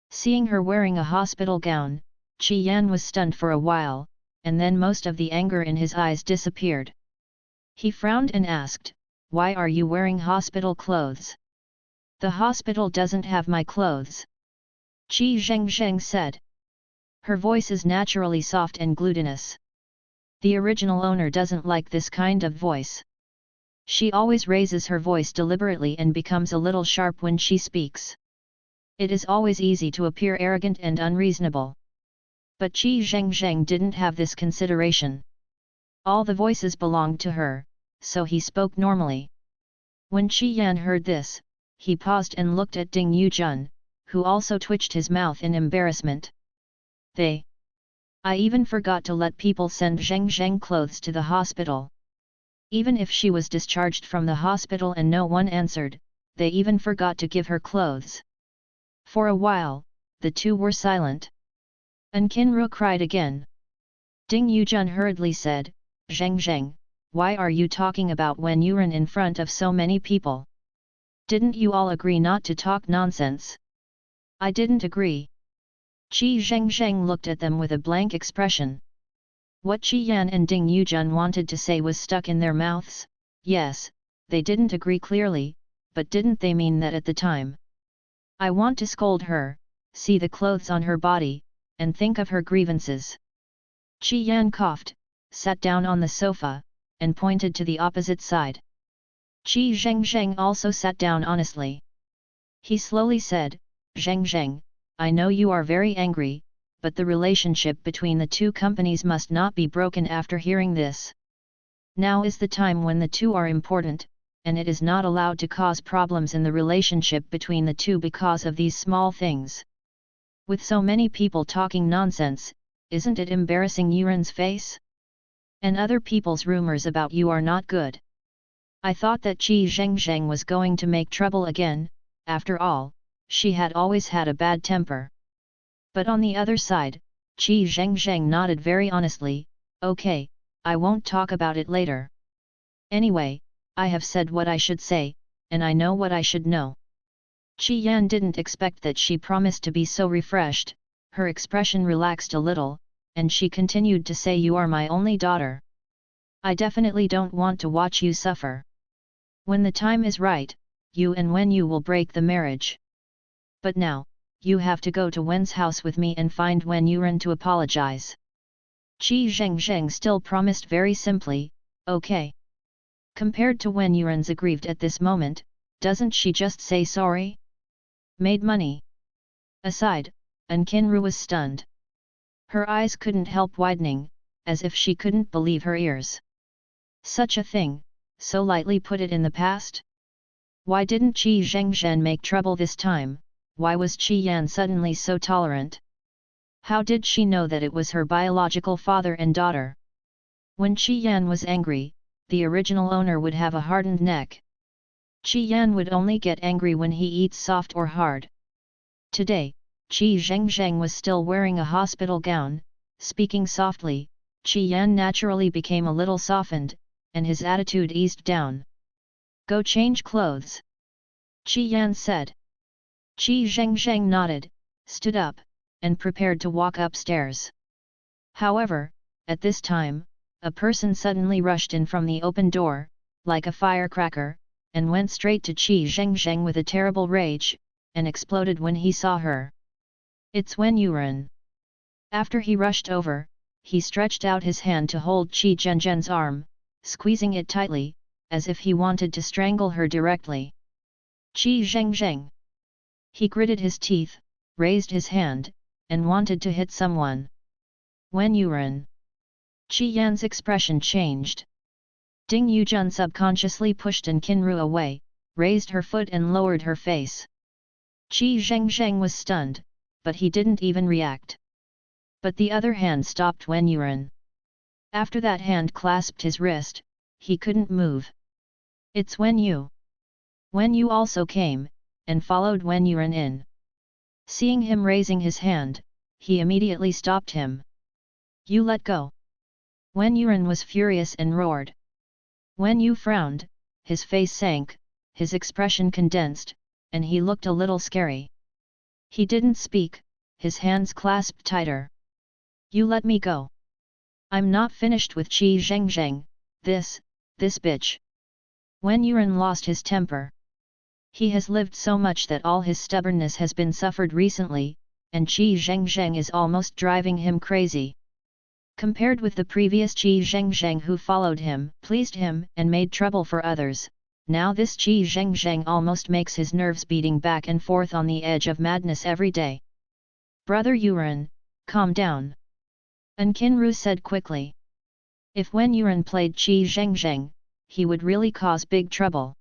Seeing her wearing a hospital gown, Qi Yan was stunned for a while, and then most of the anger in his eyes disappeared. He frowned and asked, "Why are you wearing hospital clothes?" "The hospital doesn't have my clothes," Qi Zhengzheng said. Her voice is naturally soft and glutinous. The original owner doesn't like this kind of voice. She always raises her voice deliberately and becomes a little sharp when she speaks. It is always easy to appear arrogant and unreasonable. But Qi Zhengzheng didn't have this consideration. All the voices belonged to her, so he spoke normally. When Qi Yan heard this, he paused and looked at Ding Yujun, who also twitched his mouth in embarrassment. I even forgot to let people send Zhengzheng clothes to the hospital. Even if she was discharged from the hospital and no one answered, they even forgot to give her clothes. For a while, the two were silent. An Kinru cried again. Ding Yujun hurriedly said, "Zhengzheng, why are you talking about when you ran in front of so many people? Didn't you all agree not to talk nonsense?" "I didn't agree." Qi Zhengzheng looked at them with a blank expression. What Qi Yan and Ding Yujun wanted to say was stuck in their mouths. Yes, they didn't agree clearly, but didn't they mean that at the time? "I want to scold her, see the clothes on her body, and think of her grievances." Qi Yan coughed, sat down on the sofa, and pointed to the opposite side. Qi Zhengzheng also sat down honestly. He slowly said, "Zhengzheng, I know you are very angry, but the relationship between the two companies must not be broken after hearing this. Now is the time when the two are important, and it is not allowed to cause problems in the relationship between the two because of these small things. With so many people talking nonsense, isn't it embarrassing Yuren's face? And other people's rumors about you are not good. I thought that Qi Zhengzheng was going to make trouble again, after all, she had always had a bad temper. But on the other side, Qi Zhengzheng nodded very honestly, okay, I won't talk about it later. Anyway, I have said what I should say, and I know what I should know. Qi Yan didn't expect that she promised to be so refreshed, her expression relaxed a little, and she continued to say, you are my only daughter. I definitely don't want to watch you suffer. When the time is right, you and Wen Yu will break the marriage. But now, you have to go to Wen's house with me and find Wen Yuren to apologize. Qi Zhengzheng still promised very simply, okay. Compared to Wen Yuren's aggrieved at this moment, doesn't she just say sorry? Made money. Aside, An Qinru was stunned. Her eyes couldn't help widening, as if she couldn't believe her ears. Such a thing, so lightly put it in the past? Why didn't Qi Zhengzhen make trouble this time? Why was Qi Yan suddenly so tolerant? How did she know that it was her biological father and daughter? When Qi Yan was angry, the original owner would have a hardened neck. Qi Yan would only get angry when he eats soft or hard. Today, Qi Zhengzheng was still wearing a hospital gown. Speaking softly, Qi Yan naturally became a little softened, and his attitude eased down. Go change clothes. Qi Yan said. Qi Zhengzheng nodded, stood up, and prepared to walk upstairs. However, at this time, a person suddenly rushed in from the open door, like a firecracker, and went straight to Qi Zhengzheng with a terrible rage, and exploded when he saw her. It's Wen Yuren. After he rushed over, he stretched out his hand to hold Qi Zhengzhen's arm, squeezing it tightly, as if he wanted to strangle her directly. Qi Zhengzheng. He gritted his teeth, raised his hand, and wanted to hit someone. Wen Yuren. Qi Yan's expression changed. Ding Yujun subconsciously pushed An Qinru away, raised her foot and lowered her face. Qi Zhengzheng was stunned, but he didn't even react. But the other hand stopped Wen Yuren. After that hand clasped his wrist, he couldn't move. It's Wen Yu. Wen Yu also came, and followed Wen Yuren in. Seeing him raising his hand, he immediately stopped him. You let go. Wen Yuren was furious and roared. Wen Yu frowned, his face sank, his expression condensed, and he looked a little scary. He didn't speak, his hands clasped tighter. You let me go. I'm not finished with Qi Zhengzheng, this bitch. Wen Yuren lost his temper. He has lived so much that all his stubbornness has been suffered recently, and Qi Zhengzheng is almost driving him crazy. Compared with the previous Qi Zhengzheng who followed him, pleased him, and made trouble for others, now this Qi Zhengzheng almost makes his nerves beating back and forth on the edge of madness every day. Brother Yuren, calm down. An Qinru said quickly. If Wen Yuren played Qi Zhengzheng, he would really cause big trouble.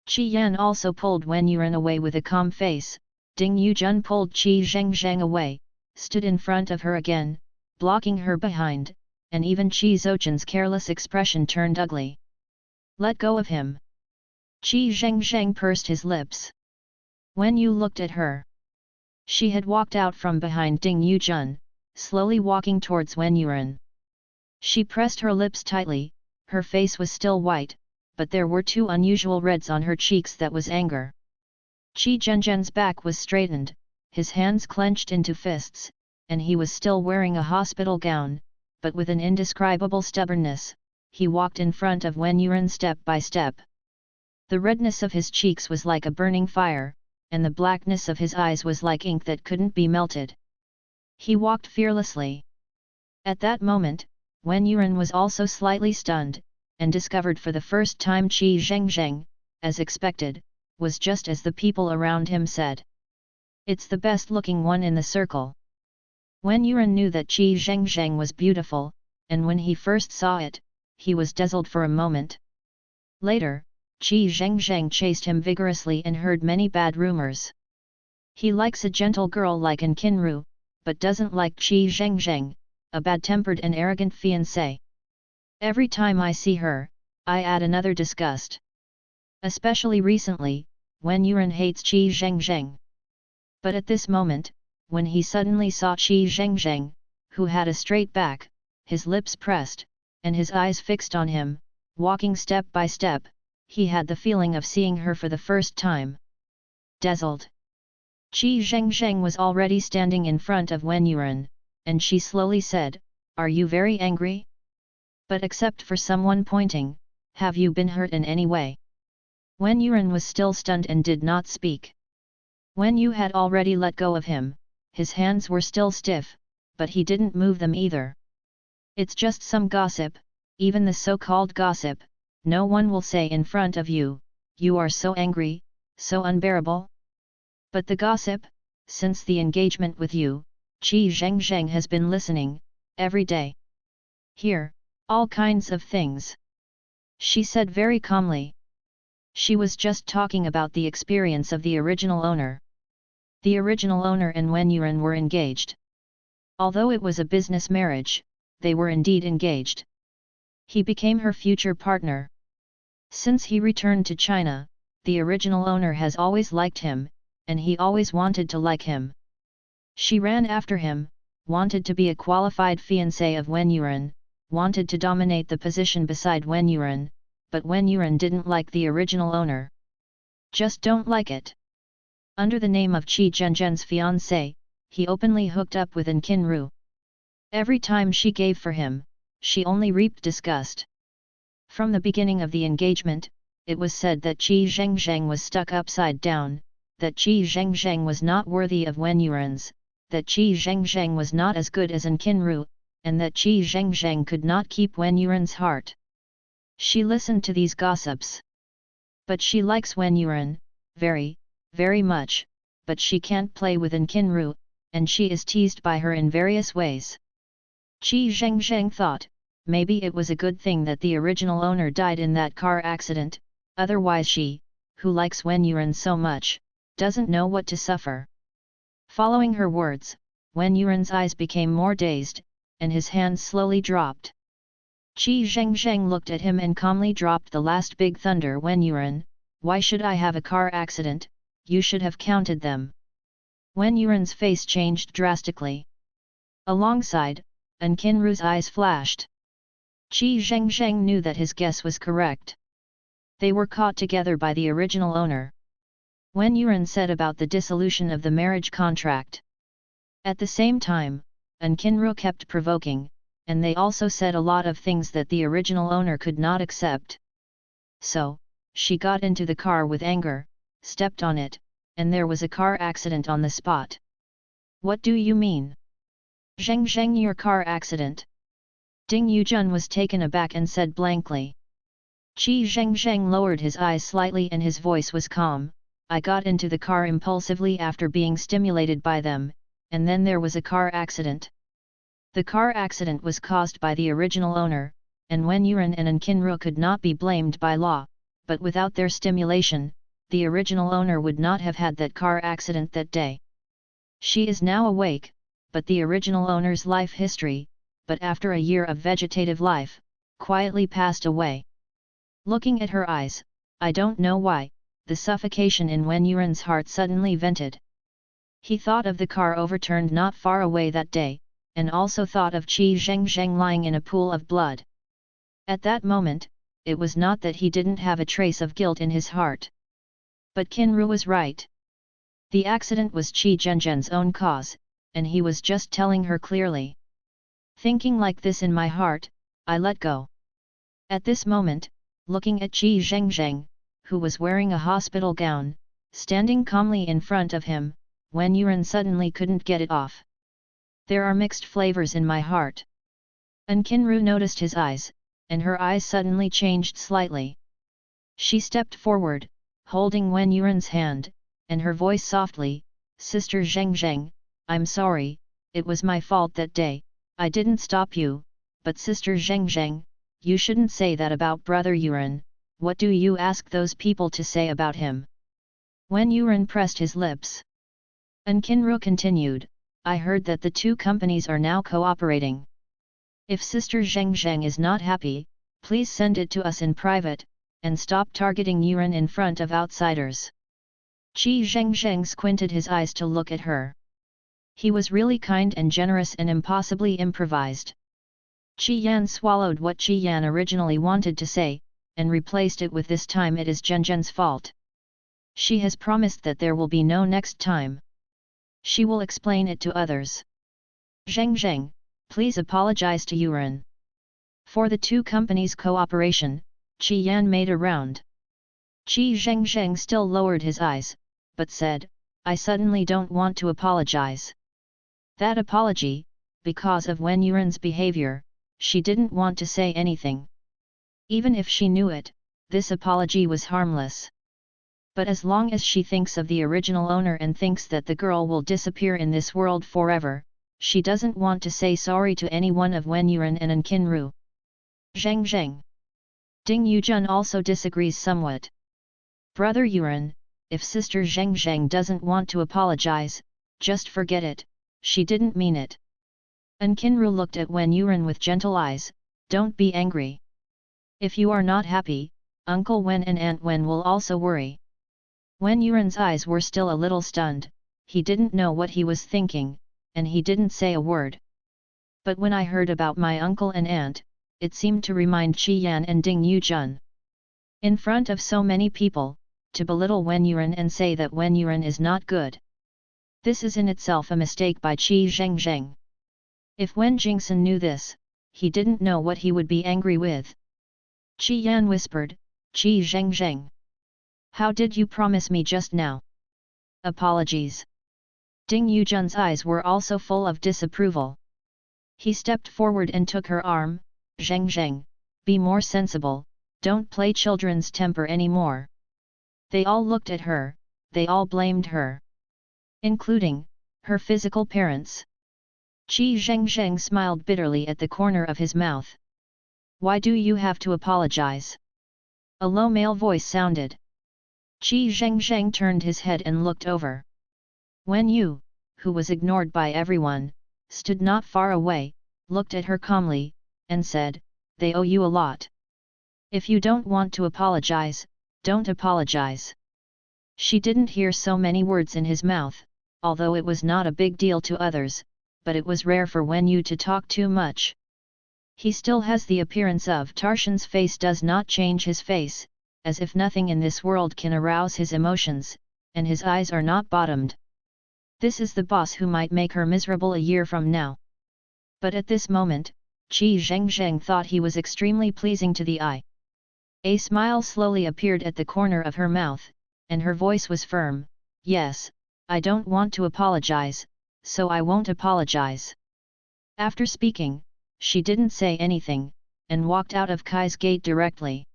Qi Yan also pulled Wen Yuren away with a calm face. Ding Yujun pulled Qi Zhengzheng away, stood in front of her again, blocking her behind, and even Qi Zochen's careless expression turned ugly. Let go of him. Qi Zhengzheng pursed his lips. Wen Yu looked at her. She had walked out from behind Ding Yujun, slowly walking towards Wen Yuren. She pressed her lips tightly, her face was still white, but there were two unusual reds on her cheeks that was anger. Qi Zhengzhen's back was straightened, his hands clenched into fists, and he was still wearing a hospital gown, but with an indescribable stubbornness, he walked in front of Wen Yuren step by step. The redness of his cheeks was like a burning fire, and the blackness of his eyes was like ink that couldn't be melted. He walked fearlessly. At that moment, Wen Yuren was also slightly stunned, and discovered for the first time Qi Zhengzheng, as expected, was just as the people around him said. It's the best-looking one in the circle. Wen Yuren knew that Qi Zhengzheng was beautiful, and when he first saw it, he was dazzled for a moment. Later, Qi Zhengzheng chased him vigorously and heard many bad rumors. He likes a gentle girl like An Qinru, but doesn't like Qi Zhengzheng, a bad-tempered and arrogant fiancé. Every time I see her, I add another disgust. Especially recently, when Yuan hates Qi Zhengzheng. But at this moment, when he suddenly saw Qi Zhengzheng, who had a straight back, his lips pressed, and his eyes fixed on him, walking step by step, he had the feeling of seeing her for the first time. Dazzled. Qi Zhengzheng was already standing in front of Wen Yuan, and she slowly said, "Are you very angry? But except for someone pointing, have you been hurt in any way?" Wen Yuan was still stunned and did not speak. Wen Yu had already let go of him, his hands were still stiff, but he didn't move them either. "It's just some gossip, even the so-called gossip, no one will say in front of you, you are so angry, so unbearable. But the gossip, since the engagement with you, Qi Zhengzheng has been listening, every day. Here, all kinds of things," she said very calmly. She was just talking about the experience of the original owner. The original owner and Wen Yuan were engaged. Although it was a business marriage, they were indeed engaged. He became her future partner. Since he returned to China, the original owner has always liked him, and he always wanted to like him. She ran after him, wanted to be a qualified fiancé of Wen Yuan, wanted to dominate the position beside Wen Yuan, but Wen Yuan didn't like the original owner. Just don't like it. Under the name of Qi Zhengzheng's fiancé, he openly hooked up with An Qinru. Every time she gave for him, she only reaped disgust. From the beginning of the engagement, it was said that Qi Zhengzheng was stuck upside down, that Qi Zhengzheng was not worthy of Wen Yuan's, that Qi Zhengzheng was not as good as An Qinru, and that Qi Zhengzheng could not keep Wen Yuan's heart. She listened to these gossips. But she likes Wen Yuan, very, very much, but she can't play with An Qinru, and she is teased by her in various ways. Qi Zhengzheng thought, maybe it was a good thing that the original owner died in that car accident, otherwise she, who likes Wen Yuan so much, doesn't know what to suffer. Following her words, Wen Yuan's eyes became more dazed, and his hands slowly dropped. Qi Zhengzheng looked at him and calmly dropped the last big thunder. "Wen Yuan, why should I have a car accident? You should have counted them." Wen Yuan's face changed drastically. Alongside, An Qinru's eyes flashed. Qi Zhengzheng knew that his guess was correct. They were caught together by the original owner. Wen Yuan said about the dissolution of the marriage contract. At the same time, An Qinru kept provoking, and they also said a lot of things that the original owner could not accept. So, she got into the car with anger, stepped on it, and there was a car accident on the spot. "What do you mean? Zhengzheng, your car accident?" Ding Yujun was taken aback and said blankly. Qi Zhengzheng lowered his eyes slightly and his voice was calm. "I got into the car impulsively after being stimulated by them, and then there was a car accident. The car accident was caused by the original owner, and Wen Yuan and An Qinru could not be blamed by law, but without their stimulation, the original owner would not have had that car accident that day. She is now awake, but the original owner's life history, but after a year of vegetative life, quietly passed away. Looking at her eyes, I don't know why, the suffocation in Wen Yuan's heart suddenly vented. He thought of the car overturned not far away that day, and also thought of Qi Zhengzheng lying in a pool of blood. At that moment, it was not that he didn't have a trace of guilt in his heart. But Qinru was right. The accident was Qi Zhengzheng's own cause, and he was just telling her clearly. Thinking like this in my heart, I let go. At this moment, looking at Qi Zhengzheng, who was wearing a hospital gown, standing calmly in front of him, Wen Yuan suddenly couldn't get it off. There are mixed flavors in my heart. An Qinru noticed his eyes, and her eyes suddenly changed slightly. She stepped forward, holding Wen Yuan's hand, and her voice softly, "Sister Zhengzheng, I'm sorry, it was my fault that day, I didn't stop you, but Sister Zhengzheng, you shouldn't say that about Brother Yuan, what do you ask those people to say about him? Wen Yuren pressed his lips. And Kinru continued, I heard that the two companies are now cooperating. If Sister Zheng Zheng is not happy, please send it to us in private, and stop targeting Yuren in front of outsiders. Qi Zheng squinted his eyes to look at her. He was really kind and generous and impossibly improvised. Qi Yan swallowed what Qi Yan originally wanted to say, and replaced it with this time it is Zhen's fault. She has promised that there will be no next time. She will explain it to others. Zheng, please apologize to Yuren. For the two companies' cooperation, Qi Yan made a round. Qi Zheng still lowered his eyes, but said, I suddenly don't want to apologize. That apology, because of Wen Yuren's behavior, she didn't want to say anything. Even if she knew it, this apology was harmless. But as long as she thinks of the original owner and thinks that the girl will disappear in this world forever, she doesn't want to say sorry to any one of Wen Yuren and An Qinru. Zheng. Ding Yujun also disagrees somewhat. Brother Yuren, if Sister Zheng doesn't want to apologize, just forget it, she didn't mean it. An Qinru looked at Wen Yuren with gentle eyes, don't be angry. If you are not happy, Uncle Wen and Aunt Wen will also worry. Wen Yuren's eyes were still a little stunned, he didn't know what he was thinking, and he didn't say a word. But when I heard about my uncle and aunt, it seemed to remind Qi Yan and Ding Yujun. In front of so many people, to belittle Wen Yuren and say that Wen Yuren is not good. This is in itself a mistake by Qi Zheng. If Wen Jingsen knew this, he didn't know what he would be angry with. Qi Yan whispered, Qi Zheng. How did you promise me just now? Apologies. Ding Yujun's eyes were also full of disapproval. He stepped forward and took her arm, Zheng, be more sensible, don't play children's temper anymore. They all looked at her, they all blamed her. Including her physical parents. Qi Zheng smiled bitterly at the corner of his mouth. Why do you have to apologize? A low male voice sounded. Qi Zheng turned his head and looked over. Wen Yu, who was ignored by everyone, stood not far away, looked at her calmly, and said, they owe you a lot. If you don't want to apologize, don't apologize. She didn't hear so many words in his mouth, although it was not a big deal to others, but it was rare for Wen Yu to talk too much. He still has the appearance of Tarshan's face does not change his face, as if nothing in this world can arouse his emotions, and his eyes are not bottomed. This is the boss who might make her miserable a year from now. But at this moment, Qi Zheng thought he was extremely pleasing to the eye. A smile slowly appeared at the corner of her mouth, and her voice was firm, yes, I don't want to apologize, so I won't apologize. After speaking, she didn't say anything, and walked out of Kai's gate directly.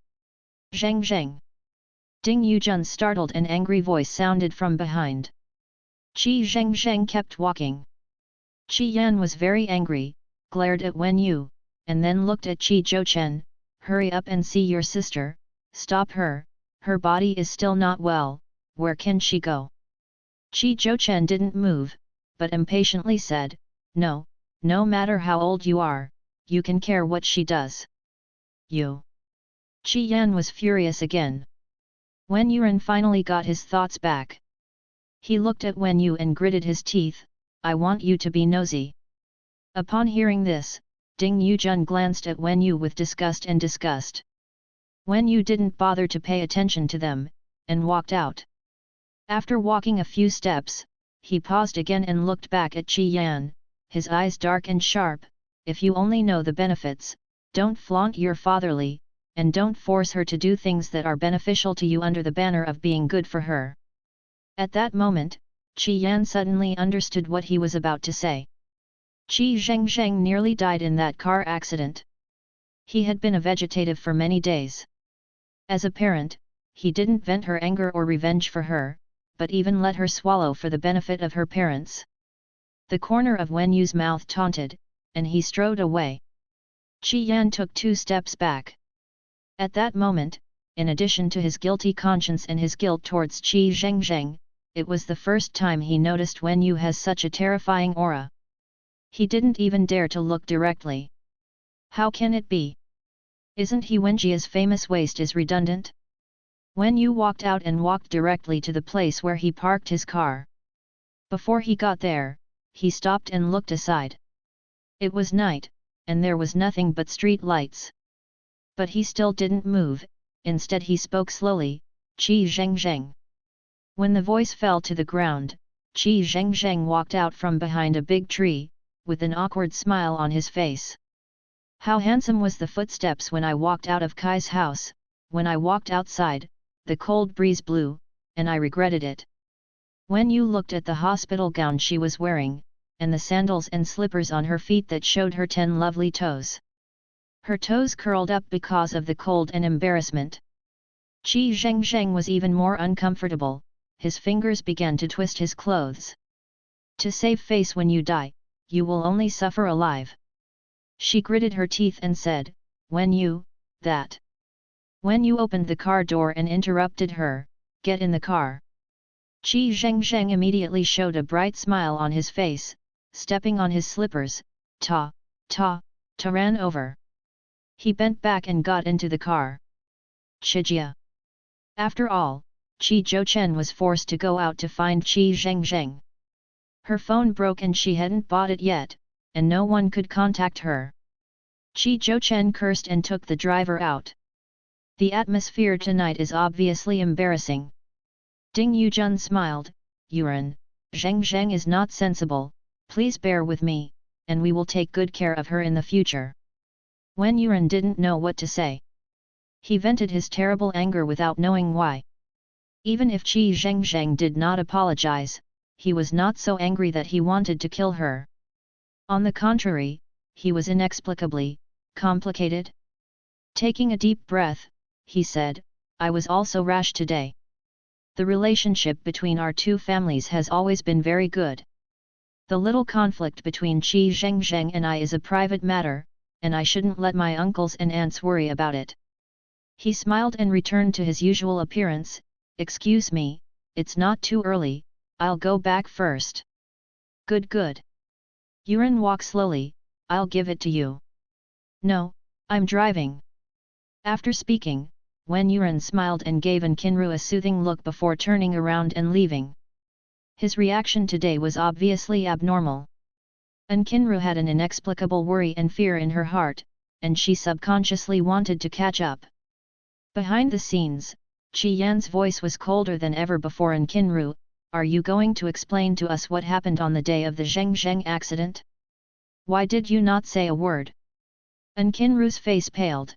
Zheng. Ding Yujun's startled and angry voice sounded from behind. Qi Zheng kept walking. Qi Yan was very angry, glared at Wen Yu, and then looked at Qi Zhouchen, hurry up and see your sister, stop her body is still not well, where can she go? Qi Zhouchen didn't move, but impatiently said, no matter how old you are, you can care what she does. You. Qi Yan was furious again. Wen Yuren finally got his thoughts back. He looked at Wen Yu and gritted his teeth, I want you to be nosy. Upon hearing this, Ding Yujun glanced at Wen Yu with disgust. Wen Yu didn't bother to pay attention to them, and walked out. After walking a few steps, he paused again and looked back at Qi Yan, his eyes dark and sharp, if you only know the benefits, don't flaunt your fatherly, and don't force her to do things that are beneficial to you under the banner of being good for her. At that moment, Qi Yan suddenly understood what he was about to say. Qi Zheng nearly died in that car accident. He had been a vegetative for many days. As a parent, he didn't vent her anger or revenge for her, but even let her swallow for the benefit of her parents. The corner of Wen Yu's mouth taunted, and he strode away. Qi Yan took 2 steps back. At that moment, in addition to his guilty conscience and his guilt towards Qi Zhengzheng, it was the first time he noticed Wen Yu has such a terrifying aura. He didn't even dare to look directly. How can it be? Isn't he Wenjia's famous waist is redundant? Wen Yu walked out and walked directly to the place where he parked his car. Before he got there, he stopped and looked aside. It was night, and there was nothing but street lights. But he still didn't move, instead he spoke slowly, Qi Zhengzheng. When the voice fell to the ground, Qi Zhengzheng walked out from behind a big tree, with an awkward smile on his face. How handsome was the footsteps when I walked out of Kai's house. When I walked outside, the cold breeze blew, and I regretted it. When you looked at the hospital gown she was wearing, and the sandals and slippers on her feet that showed her 10 lovely toes. Her toes curled up because of the cold and embarrassment. Qi Zhengzheng was even more uncomfortable, his fingers began to twist his clothes. To save face when you die, you will only suffer alive. She gritted her teeth and said, When you, that. When you opened the car door and interrupted her, get in the car. Qi Zhengzheng immediately showed a bright smile on his face, stepping on his slippers, ran over. He bent back and got into the car. Shijia. After all, Qi Zhouchen was forced to go out to find Qi Zhengzheng. Her phone broke and she hadn't bought it yet, and no one could contact her. Qi Zhouchen cursed and took the driver out. The atmosphere tonight is obviously embarrassing. Ding Yujun smiled, Yuren, Zhengzheng is not sensible, please bear with me, and we will take good care of her in the future. When Yuren didn't know what to say. He vented his terrible anger without knowing why. Even if Qi Zhengzheng did not apologize, he was not so angry that he wanted to kill her. On the contrary, he was inexplicably complicated. Taking a deep breath, he said, I was also rash today. The relationship between our two families has always been very good. The little conflict between Qi Zhengzheng and I is a private matter, and I shouldn't let my uncles and aunts worry about it. He smiled and returned to his usual appearance, excuse me, it's not too early, I'll go back first. Good. Yuren, walk slowly, I'll give it to you. No, I'm driving. After speaking, Wen Yuren smiled and gave An Kinru a soothing look before turning around and leaving. His reaction today was obviously abnormal. An Kinru had an inexplicable worry and fear in her heart, and she subconsciously wanted to catch up. Behind the scenes, Qi Yan's voice was colder than ever before. An Kinru, are you going to explain to us what happened on the day of the Zhengzheng accident? Why did you not say a word? An Kinru's face paled.